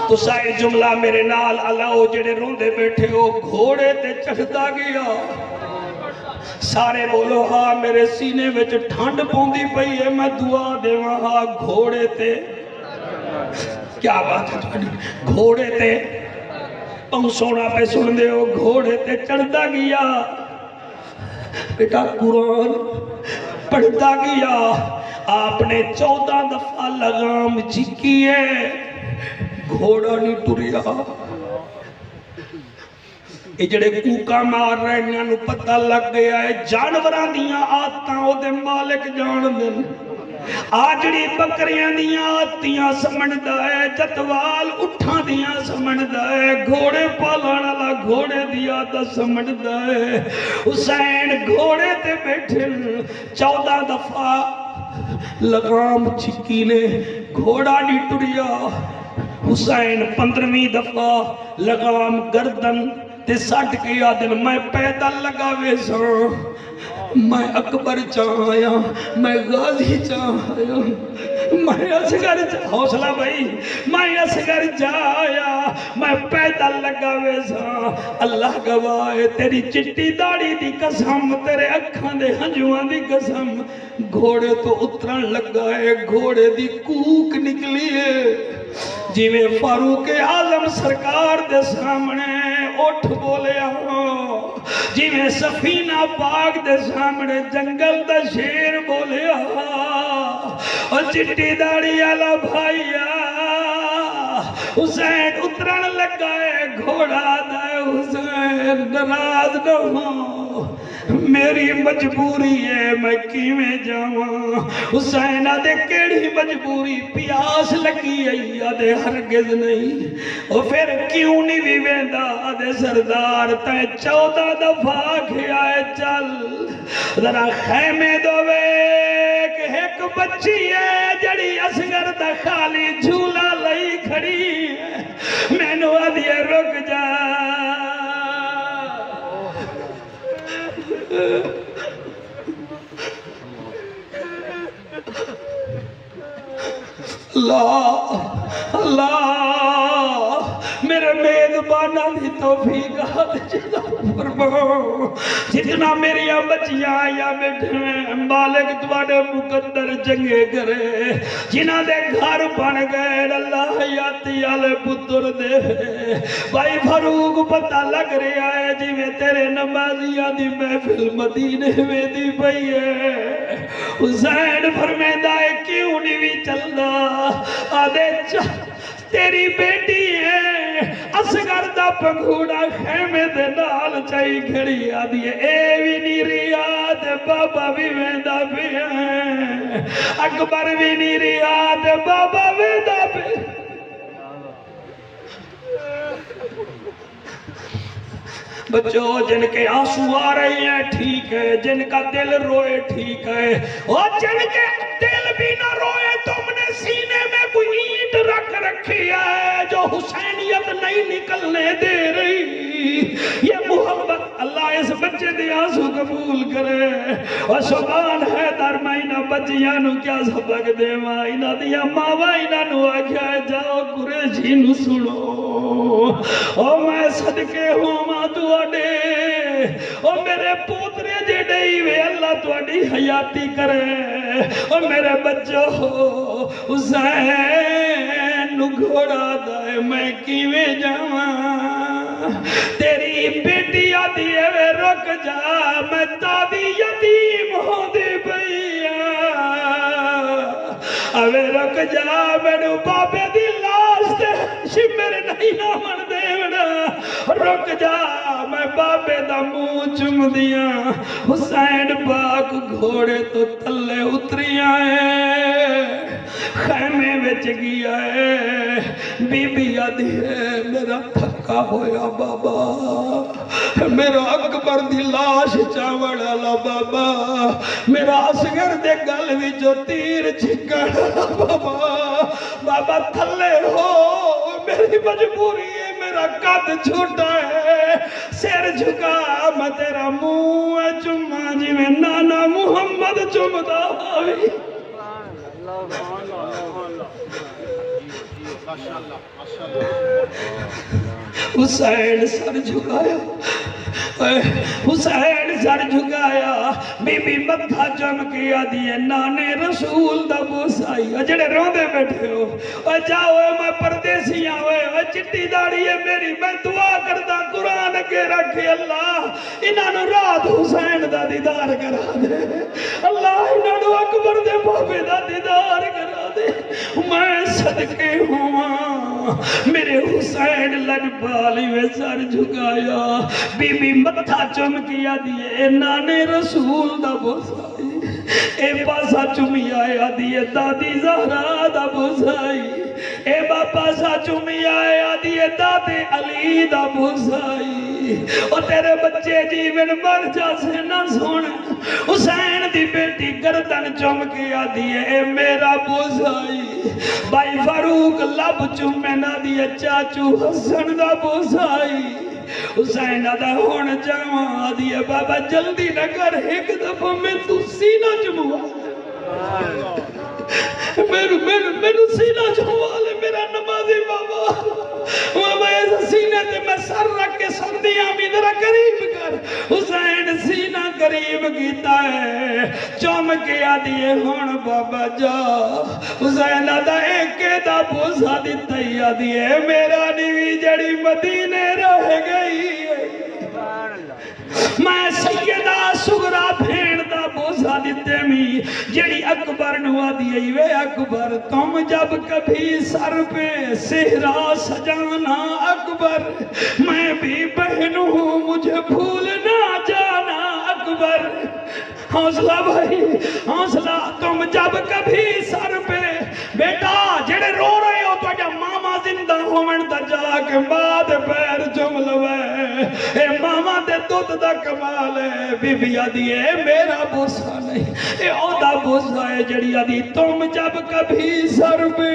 تو سائے جملہ میرے نال اللہ جڑے روندے بیٹھے ہو گھوڑے تے چڑھتا گیا سارے بولو ہاں میرے سینے وچ ٹھنڈ پوندی پئی ہے میں دعا دیواں ہاں گھوڑے تے کیا بات ہے تھوڑی گھوڑے تے سونا پہ سن دے ہو گھوڑے تے چڑھتا گیا بیٹا قرآن پڑھتا گیا آپ نے 14 دفعہ لگام جھکی ہے گھوڑا نہیں ٹریا یہ جڑے کوکا مار رہے ہیں انہوں پتہ لگ گیا ہے جانوران دیاں آتاں او دے مالک جان دن آجڑی بکریاں دیاں آتیاں سمجھدا ہے جتوال اٹھاں دیاں سمجھدا ہے گھوڑے پالان والا گھوڑے دی عادت سمجھدا ہے حسین گھوڑے تے بیٹھے 14 دفعہ لگام چھکی نے گھوڑا نہیں ٹریا حسین 15ویں دفعہ لگام گردن تے سٹ کے آدن میں پیدل لگا ویساں میں اکبر چاہیا میں غازی چاہیا میں اصغر حوصلہ بھائی میں اصغر چاہیا میں پیدل لگا ویساں اللہ گواہ تیری چٹی داڑھی دی قسم تیرے اکھاں دے ہنجواں دی قسم گھوڑے تو اترن لگا ہے گھوڑے دی کوک نکلی ہے جی میں فاروق اعظم سرکار دے سامنے اٹھ بولے ہوں جی میں سفینہ پاک دے سامنے جنگل دا شیر بولے اور چٹی داڑھی والا بھائیا حسین اترن لگا ہے گھوڑا دے حسین ناراض نہ ہو میری مجبوری ہے میں کیویں جاواں حسین آدھے کیڑی مجبوری پیاس لگی ہے آدھے ہرگز نہیں اور پھر کیوں نہیں بھی ویندا آدھے سردار تے 14 دفعہ کھیا ہے چل ذرا خیمے دو کہ ایک بچی ہے جڑی اصغر دا خالی جھولا لئی کھڑی ہے میں نو آدھی رک جا اللہ اللہ میرے میزبانہ دی توفیقات جدا فرماؤ جتنا میری بچیاں یا بیٹھے مالک تواڈے مقدر چنگے کرے جنہ دے گھر بن گئے اللہ حیاتی والے پتر دے بھائی فاروق پتہ لگ رہا ہے جی میں تیرے نمازیاں دی محفل مدینے میں دی پئی ہے حسین فرمیندہ ہے کیوں نہیں بھی چلدا آدھے تیری بیٹی ہے اصغر دا پنگھوڑا خیمے دے نال چاہی کھڑی آدھی اے بھی نہیں ریا تے بابا بھی ویندا پیا اکبر بھی نہیں ریا تے بابا ویندا پیا بچوں جن کے آنسو آ رہے ہیں ٹھیک ہے جن کا دل روئے ٹھیک ہے اور جن کے دل بھی نہ روئے تم نے سینے میں کوئی اینٹ رکھ رکھی ہے جو حسینیت نہیں نکلنے دے رہی یہ محبت اللہ اس بچے دے آنسو قبول کرے اور سبحان ہے در مہینہ بچیاں نو کیا سبق دے ماں انہ دیا ماں انہ نو آگیا جاؤ قریشی نو سنو اور میں صدقے ہوں ماں دعا دے اور میرے پوترے جے دئی وے اللہ تواڈی حیاتی کرے اور میرے بچوں حسین نو گھوڑا دے میں کیویں جاواں تیری بیٹی آدھی ہے رک جا میں تادی یتیم ہو دے بھیا اوے رک جا میرے بابے دی لاش دے شمر نہیں آمن دیوڑا رک جا میں بابے دا منہ چم دیا حسین پاک گھوڑے تو تلے اتریاں ہیں خیمے وچ گیا ہے بی بی آدھی ہے میرا تھکا ہویا بابا میرا اکبر دی لاش چاوڑا لا بابا میرا اصغر دے گل وی جو تیر چھکڑا بابا بابا تھلے ہو میری مجبوری ہے میرا قد چھوٹا ہے سر جھکا میں تیرا منہ چما جی میں نانا محمد چمدا ہوئی حسین سر جھکایا حسین سر جھکایا بی بی مدھا چم کیا دیئے نانے رسول دا بوسائی جڑے روندے بیٹھے ہو جاؤ میں پردیسیاں ہوئے چٹی داڑی ہے میری میں دعا کردہ قرآن اگے رکھے اللہ انہاں رات حسین دا دیدار کرا دے اللہ انہاں اکبر دے بابے دا دیدار کرا دے میں صدقے ہوں میرے حسین لج پالی میں سر جھکایا بی بی متھا چمکیا دیے نانے رسول دا بوسائی اے پاسا چمی آیا دیے دادی زہرا دا بوسائی اے باپا سا چمی آیا دیے دادی علی دا بوسائی او تیرے بچے جیون مر جا سے نہ سونا حسین دی بیٹی گردن چمکیا دیے اے میرا بوسائی بھائی فاروق لب چومے نہ دیے چاچو حسن دا بوسائی حسین آدھا ہون جاواں دیے بابا جلدی نہ کر ایک دفعہ میں تو سینہ چموا میرے سینہ چموا لے میرا نمازی بابا ایسا سینہ تے میں سر رکھ کے سردیاں بھی ذرا قریب کر حسین سینہ قریب کیتا ہے چوم کے آدھیے ہون بابا جا حسین آدھا ایک دا بوسا دیتا ہی آدھیے میرا نیوی جڑی مدینے رہ گئی میں سیدہ سغرا بھین دا بوسا دیتے می جڑی اکبر نوا دیئی وے اکبر تم جب کبھی سر پہ صحرا سجانا اکبر میں بھی بہن ہوں مجھے بھول نہ جانا اکبر حوصلہ بھائی حوصلہ تم جب کبھی سر پہ بیٹا جڑے رو رہے ہو تو جب ماما زندہ ہومن تا جا کے بعد پیر چم لوے اے ماما دے دودھ دا کمال ہے بی بی آدھی ہے میرا بوسا نہیں اے اودا بوسا ہے جڑی آدھی تم جب کبھی سر پہ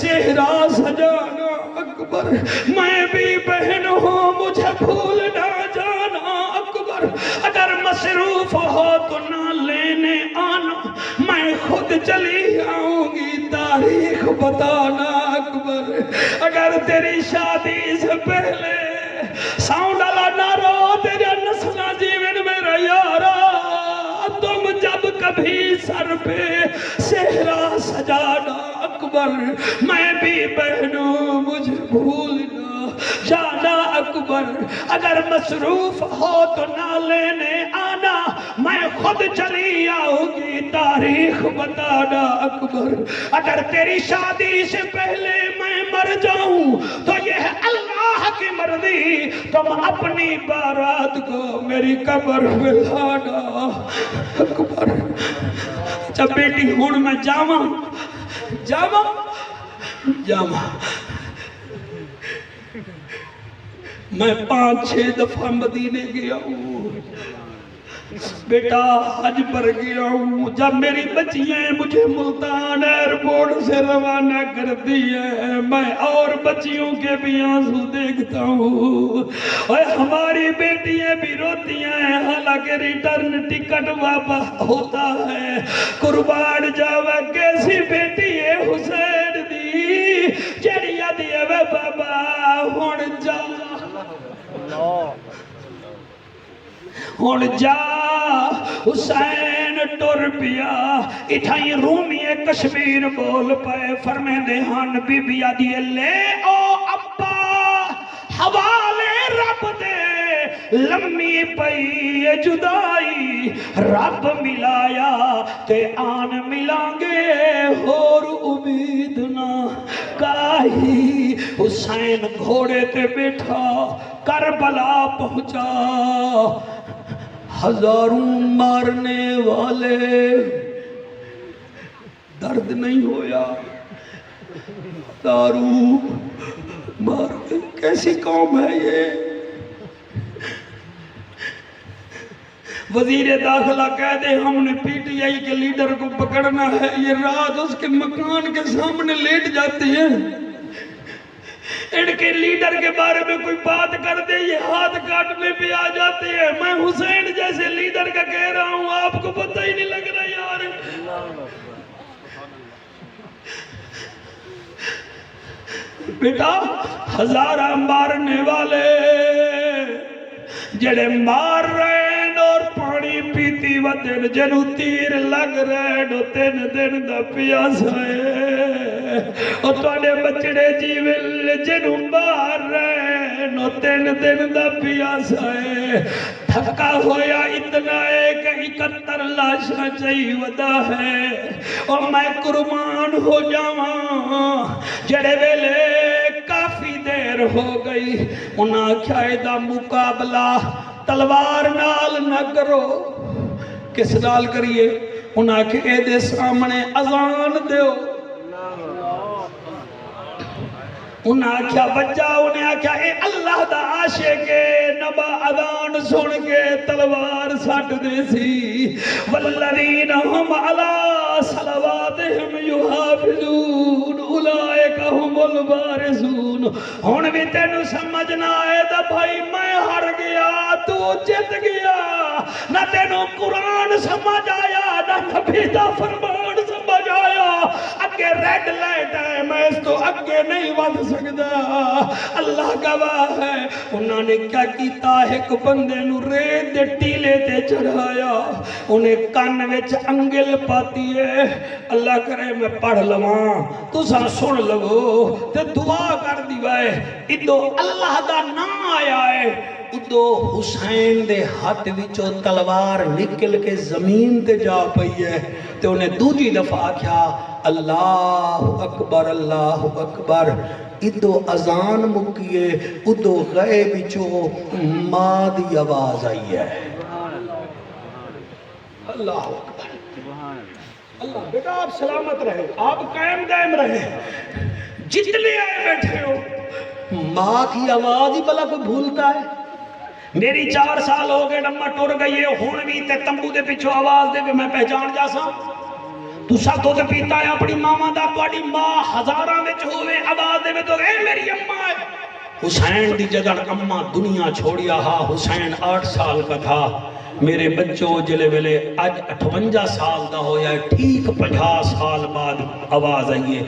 صحرا سجانا اکبر میں بھی بہن ہوں مجھے بھول نہ جانا اکبر اگر مصروف ہو تو نہ لینے آنا میں خود چلی آؤں گی تاریخ بتانا اکبر اگر تیری شادی سے پہلے ساؤنڈ والا نہ رو تیرا نسلہ جیون میرا یارا تم جب کبھی سر پہ صحرا سجانا اکبر میں بھی بہنوں مجھے بھولنا جانا اکبر اگر مصروف ہو تو نہ لینے آنا میں خود چلی آؤں گی تاریخ بتانا اکبر اگر تیری شادی سے پہلے میں مر جاؤں تو یہ ہے اللہ کی مرضی تم اپنی بارات کو میری قبر پہ لانا اکبر جب بیٹی ہون میں جاواں میں 5-6 دفعہ مدینے گیا ہوں بیٹا حج پر گیا ہوں جب میری بچیاں مجھے ملتان ایئرپورٹ سے روانہ کر دی ہے میں اور بچیوں کے بھی آنسو دیکھتا ہوں اور ہماری بیٹیاں بھی روتی ہیں حالانکہ ریٹرن ٹکٹ واپس ہوتا ہے قربان جاوا کیسی بیٹی ہے حسین دی جڑیا دی ہے بابا ہون جا حسین ٹر پیا اتھائی رومی کشمیر بول پائے فرمے دے ہن بی بی آدھی لے او ابا حوالے رب دے لممی پئی جدائی رب ملایا تے آن ملانگے اور امید نہ کاہی حسین گھوڑے تے بیٹھا کربلا پہنچا ہزاروں مارنے والے درد نہیں ہویا ہزاروں مارنے کیسی قوم ہے یہ وزیر داخلہ کہہ دے ہم نے پی ٹی آئی کے لیڈر کو پکڑنا ہے یہ رات اس کے مکان کے سامنے لیٹ جاتی ہے ان کے لیڈر کے بارے میں کوئی بات کر دے یہ ہاتھ کاٹنے پہ آ جاتے ہیں میں حسین جیسے لیڈر کا کہہ رہا ہوں آپ کو پتہ ہی نہیں لگ رہا یار بیٹا ہزارہ مارنے والے جڑے مار رہے ہیں اور پانی پیتی ودن جنو تیر لگ رہے ہیں 3 دن دا پیاسا ہے او تواڈے بچڑے جیول جنوں باہر رہے نو 3 دن دا پیاسا ہے تھکا ہویا اتنا ہے کہ 71 لاشاں چاہی ودا ہے او میں قربان ہو جاواں جڑے ویلے کافی دیر ہو گئی انہاں کیا دا مقابلہ تلوار نال نہ کرو کس نال کریے انہاں کہ اے دے سامنے اذان دیو انہاں کیا وجہ انہیں کیا اے اللہ دا عاشق نبا اذان سن کے تلوار سٹ دے سی والذین ہم علی صلواتہم یحافظون اولئک ہم الوارثون ہن بھی تینوں سمجھنا ہے دا بھائی میں ہار گیا تو جت گیا نہ تینوں قرآن سمجھ آیا نہ نبی دا فرمان سمجھ آیا اگے ریڈ لائٹ ہے میں اس تو اگے نہیں ود سکتا اللہ گواہ ہے انہوں نے کیا کیتا ایک بندے نو ریت دے ٹیلے تے چڑھایا انہیں کان وچ انگل پاتی ہے اللہ کرے میں پڑھ لواں تساں سن لگو تے دعا کر دیوائے ادو اللہ دا نام آیا ہے ادو حسین دے ہاتھ وچوں تلوار نکل کے زمین تے جا پئی ہے تے انہیں دوجی دفعہ کیا اللہ اکبر ادو اذان مکیے ادو غیب وچوں ماں دی آواز آئی ہے اللہ اکبر اللہ بیٹا آپ سلامت رہے آپ قائم دائم رہے جتنے آئے بیٹھے ہو ماں کی آواز ہی بلا کوئی بھولتا ہے میری 4 سال ہو گئے نمہ ٹور گئی ہے ہون بھی تے تمبو دے پیچھو آواز دے کہ میں پہچان جا سا تو سا دودھ پیتا ہے اپنی ماما دا تواڈی ماں ہزاراں وچ ہوے آواز دے تو اے میری اماں ہے حسین دی جگہ اماں دنیا چھوڑیا ہا حسین 8 سال کا تھا میرے بچوں جلے ویلے آج 58 سال دا ہویا ہے ٹھیک 50 سال بعد آواز آئی ہے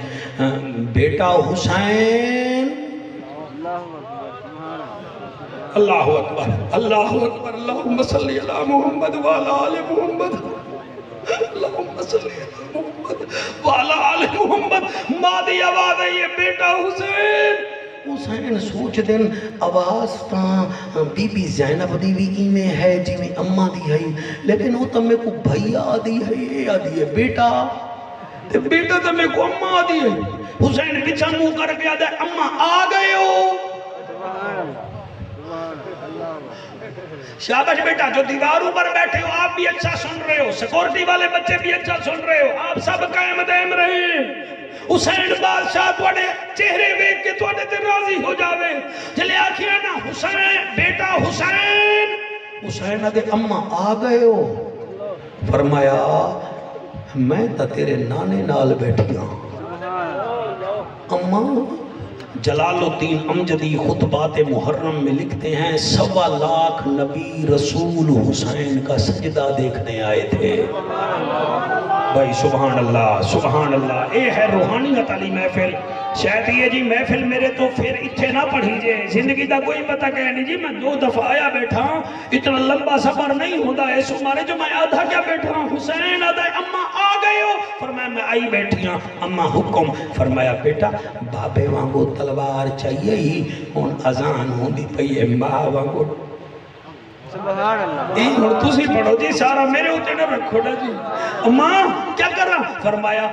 بیٹا حسین اللہ اکبر اللہم صلی علی محمد وعلا آل محمد اللہم صلی علی محمد وعلا آل محمد مادی آواز ہے یہ بیٹا حسین سوچ دن آواز تاں بی بی زینب دی بھی ایمیں ہے جی میں اماں دی ہے لیکن وہ تمہیں کو بھائیا دی ہے یہ آدھی ہے بیٹا بیٹا تمہیں کو اماں دی ہے حسین بچھا منہ کر کے آدھا اماں آ گئے ہو شاباش بیٹا جو دیواروں پر بیٹھے ہو آپ بھی اچھا سن رہے ہو سیکورٹی والے بچے بھی اچھا سن رہے ہو آپ سب قائم دائم رہے حسین بادشاہ توڑے چہرے ویک کے توڑے تے راضی ہو جاوے جلے آکھیا نا حسین بیٹا حسین حسین دے اماں آ گئے ہو فرمایا میں تا تیرے نانے نال بیٹھی ہوں اماں جلال الدین امجدی خطبات محرم میں لکھتے ہیں 1.25 لاکھ نبی رسول حسین کا سجدہ دیکھنے آئے تھے بھائی سبحان اللہ اے ہے روحانیت علی محفل شاید یہ جی محفل میرے تو پھر اتھے نہ پڑھی جے زندگی دا کوئی پتہ کہنی جی میں 2 دفعہ آیا بیٹھا اتنا لمبا سفر نہیں ہوتا ہے سو مارے جو میں آدھا کیا بیٹھا حسین آدھا اماں آ گئے ہو فرمایا میں آئی بیٹھی ہوں اماں حکم فرمایا بیٹا بابے وانگو تلوار چاہیے ہی ان اذان ہوں دی پئی ہے ماں وانگو سبحان اللہ یہ ہوں تسی پڑھو جی سارا میرے ہوتے نہ رکھو نا جی اماں کیا کر رہا فرمایا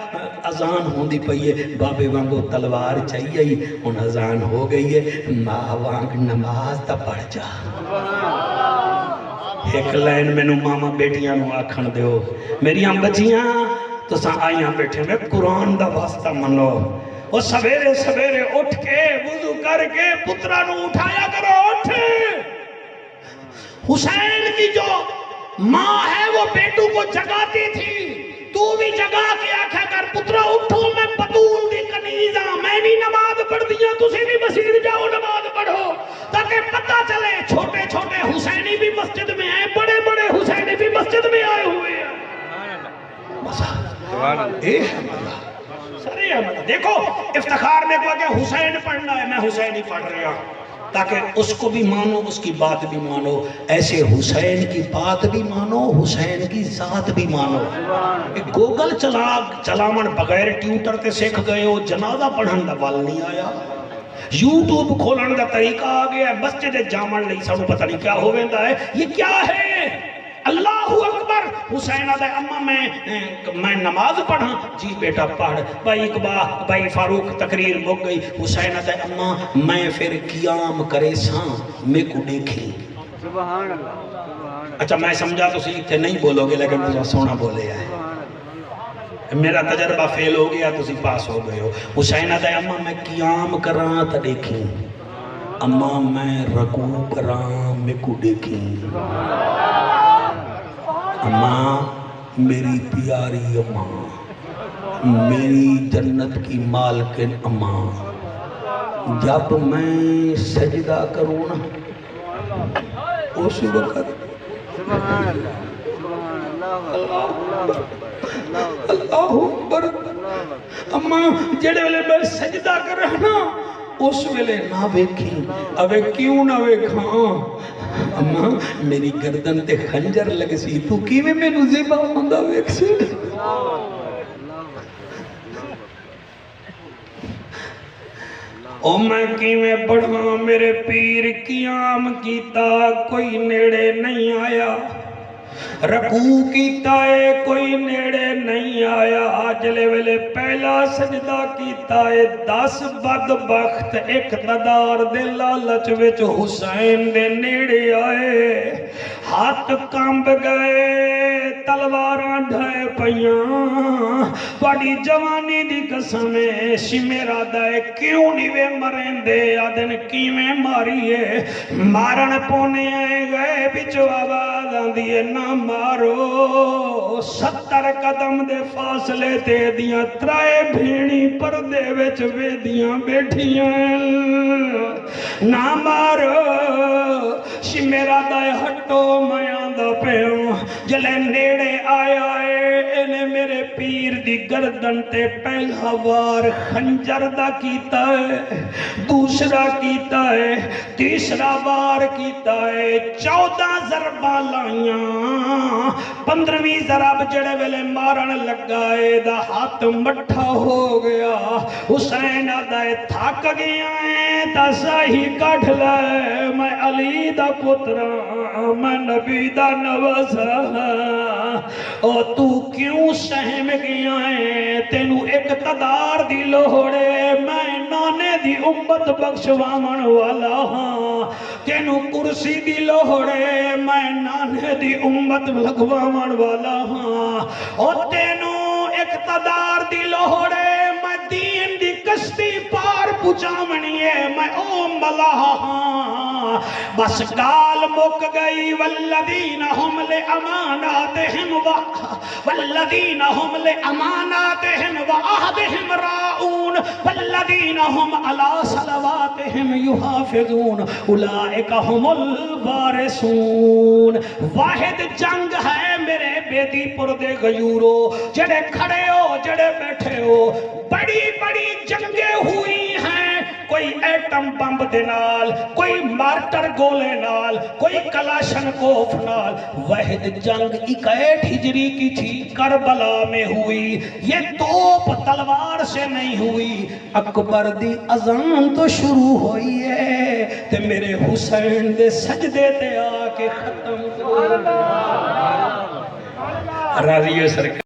اذان ہوں دی پئی ہے بابے وانگو تلوار چاہیے ہی ان اذان ہو گئی ہے ماں وانگ نماز تا پڑھ جا ایک لائن میں نو ماما بیٹیاں نو آکھن دیو میری بچیاں تو ساں آئیاں بیٹھے میں قرآن دا واسطہ منو وہ سویرے سویرے اٹھ کے وضو کر کے پترہ نو اٹھایا کرو اٹھ حسین کی جو ماں ہے وہ بیٹوں کو جگاتی تھی تو بھی جگا کے آکھا کر پترہ اٹھو میں بطول دی کنیزاں میں بھی نماز پڑھ دیا تسی بھی مسجد جاؤ نماز پڑھو تاکہ پتہ چلے چھوٹے چھوٹے حسینی بھی مسجد میں آئے بڑے بڑے حسینی بھی مسجد میں آئے ہوئے ہیں مزہ اے ہے مزہ سرے ہے مزہ دیکھو افتخار میں کوئی کہ حسین پڑھنا ہے میں حسینی پڑھ رہا تاکہ اس کو بھی مانو، اس کی بات بھی مانو، ایسے حسین کی بات بھی مانو، حسین کی ذات بھی مانو۔ گوگل چلاون بغیر ٹیوٹر تے سکھ گئے ہو، جنازہ پڑھن دا ول نہیں آیا، یوٹیوب کھولن دا طریقہ آ گیا ہے، مسجد جامن نہیں سانو پتہ نہیں کیا ہوویندا ہے، یہ کیا ہے؟ اللہ اکبر۔ حسین آدھے اما میں نماز پڑھا، جی بیٹا پڑھ۔ بھائی اقبال بھائی فاروق تقریر مک گئی، حسین آدھے اما میں پھر قیام کرے ساں میں کو دیکھیں۔ سبحان اللہ سبحان اللہ اچھا میں سمجھا تو سی تھے نہیں بولو گے، لیکن تو سونا بولے ہے، میرا تجربہ فیل ہو گیا، تسی پاس ہو گئے ہو۔ حسین آدھے اما میں قیام کراں تا دیکھیں، اما میں رکوع کراں میں کو دیکھیں، اماں میری پیاری اماں، میری جنت کی مالکن اماں، جب میں سجدہ کروں نا اس وقت سبحان اللہ سبحان اللہ اللہ اکبر، اماں جڑے ویلے میں سجدہ کر رہا نا اس ویلے نہ ویکھی، اوے کیوں نہ ویکھاں؟ اماں میری گردن تے خنجر لگ سی، تو کیویں مینوں ذبح ہوندا ویکھ سی؟ او میں کیویں پڑھاں، میرے پیر قیام کیتا کوئی نیڑے نہیں آیا، رکوع کیتا ہے کوئی نیڑے نہیں آیا، جلے ویلے پہلا سجدہ کیتا ہے 10 بدبخت اقتدار دے لالچ وچ حسین دے نیڑے آئے، ہاتھ کمب گئے، تلواراں ڈھائے پیاں، بڑی جوانی دی قسم ہے، شمیرا دے کیوں نہیں وے مرین دے، آدن کیویں ماری ہے، مارن پونے آئے گئے بچو آواز آندی ہے نہ مارو، 70 قدم دے فاصلے تے دیاں ترائے بھیڑی پردے وچ وے دیاں بیٹھیاں، نہ مارو، شمیرا دے ہٹو میں آندہ پیوں، جلے نیڑے آیا ہے، انہیں میرے پیر دی گردن تے پہلا وار خنجر دا کیتا ہے، دوسرا کیتا ہے، تیسرا وار کیتا ہے، 14 ضرباں لائیاں، 15ویں ضرب جڑے ویلے مارن لگا ہے دا ہاتھ مٹھا ہو گیا، حسین آدھا ہے تھک گیا ہے تا ساہی کٹھ لائے، میں علی دا پترا میں نبی دا نوازا، او تو کیوں سہم گیا ہے، تینو اقتدار دی لوڑے، میں نانے دی امت بخشوامن والا ہاں، تینو کرسی دی لوڑے، میں نانے دی امت لگوامن والا ہاں، او تینو اقتدار دی لوڑے، میں دین دی کشتی پار پچامنی ہے، میں او ملاح ہاں، بس گال مک گئی، والذین ہم لأماناتہم والذین ہم لأماناتہم وعہدہم راؤون والذین ہم علی صلواتہم یحافظون اولئک ہم الوارثون۔ واحد جنگ ہے میرے بیدی پردے غیورو، جڑے کھڑے ہو جڑے بیٹھے ہو، بڑی بڑی جنگیں ہوئی ہیں، کوئی ایٹم بمب دے نال، کوئی مارٹر گولے نال، کوئی کلاشن کوف نال، واحد جنگ 61 ہجری کی تھی، کربلا میں ہوئی، یہ توپ تلوار سے نہیں ہوئی، اکبر دی اذان تو شروع ہوئی ہے تے میرے حسین دے سجدے تے آ کے ختم، راضی ہے سرکار۔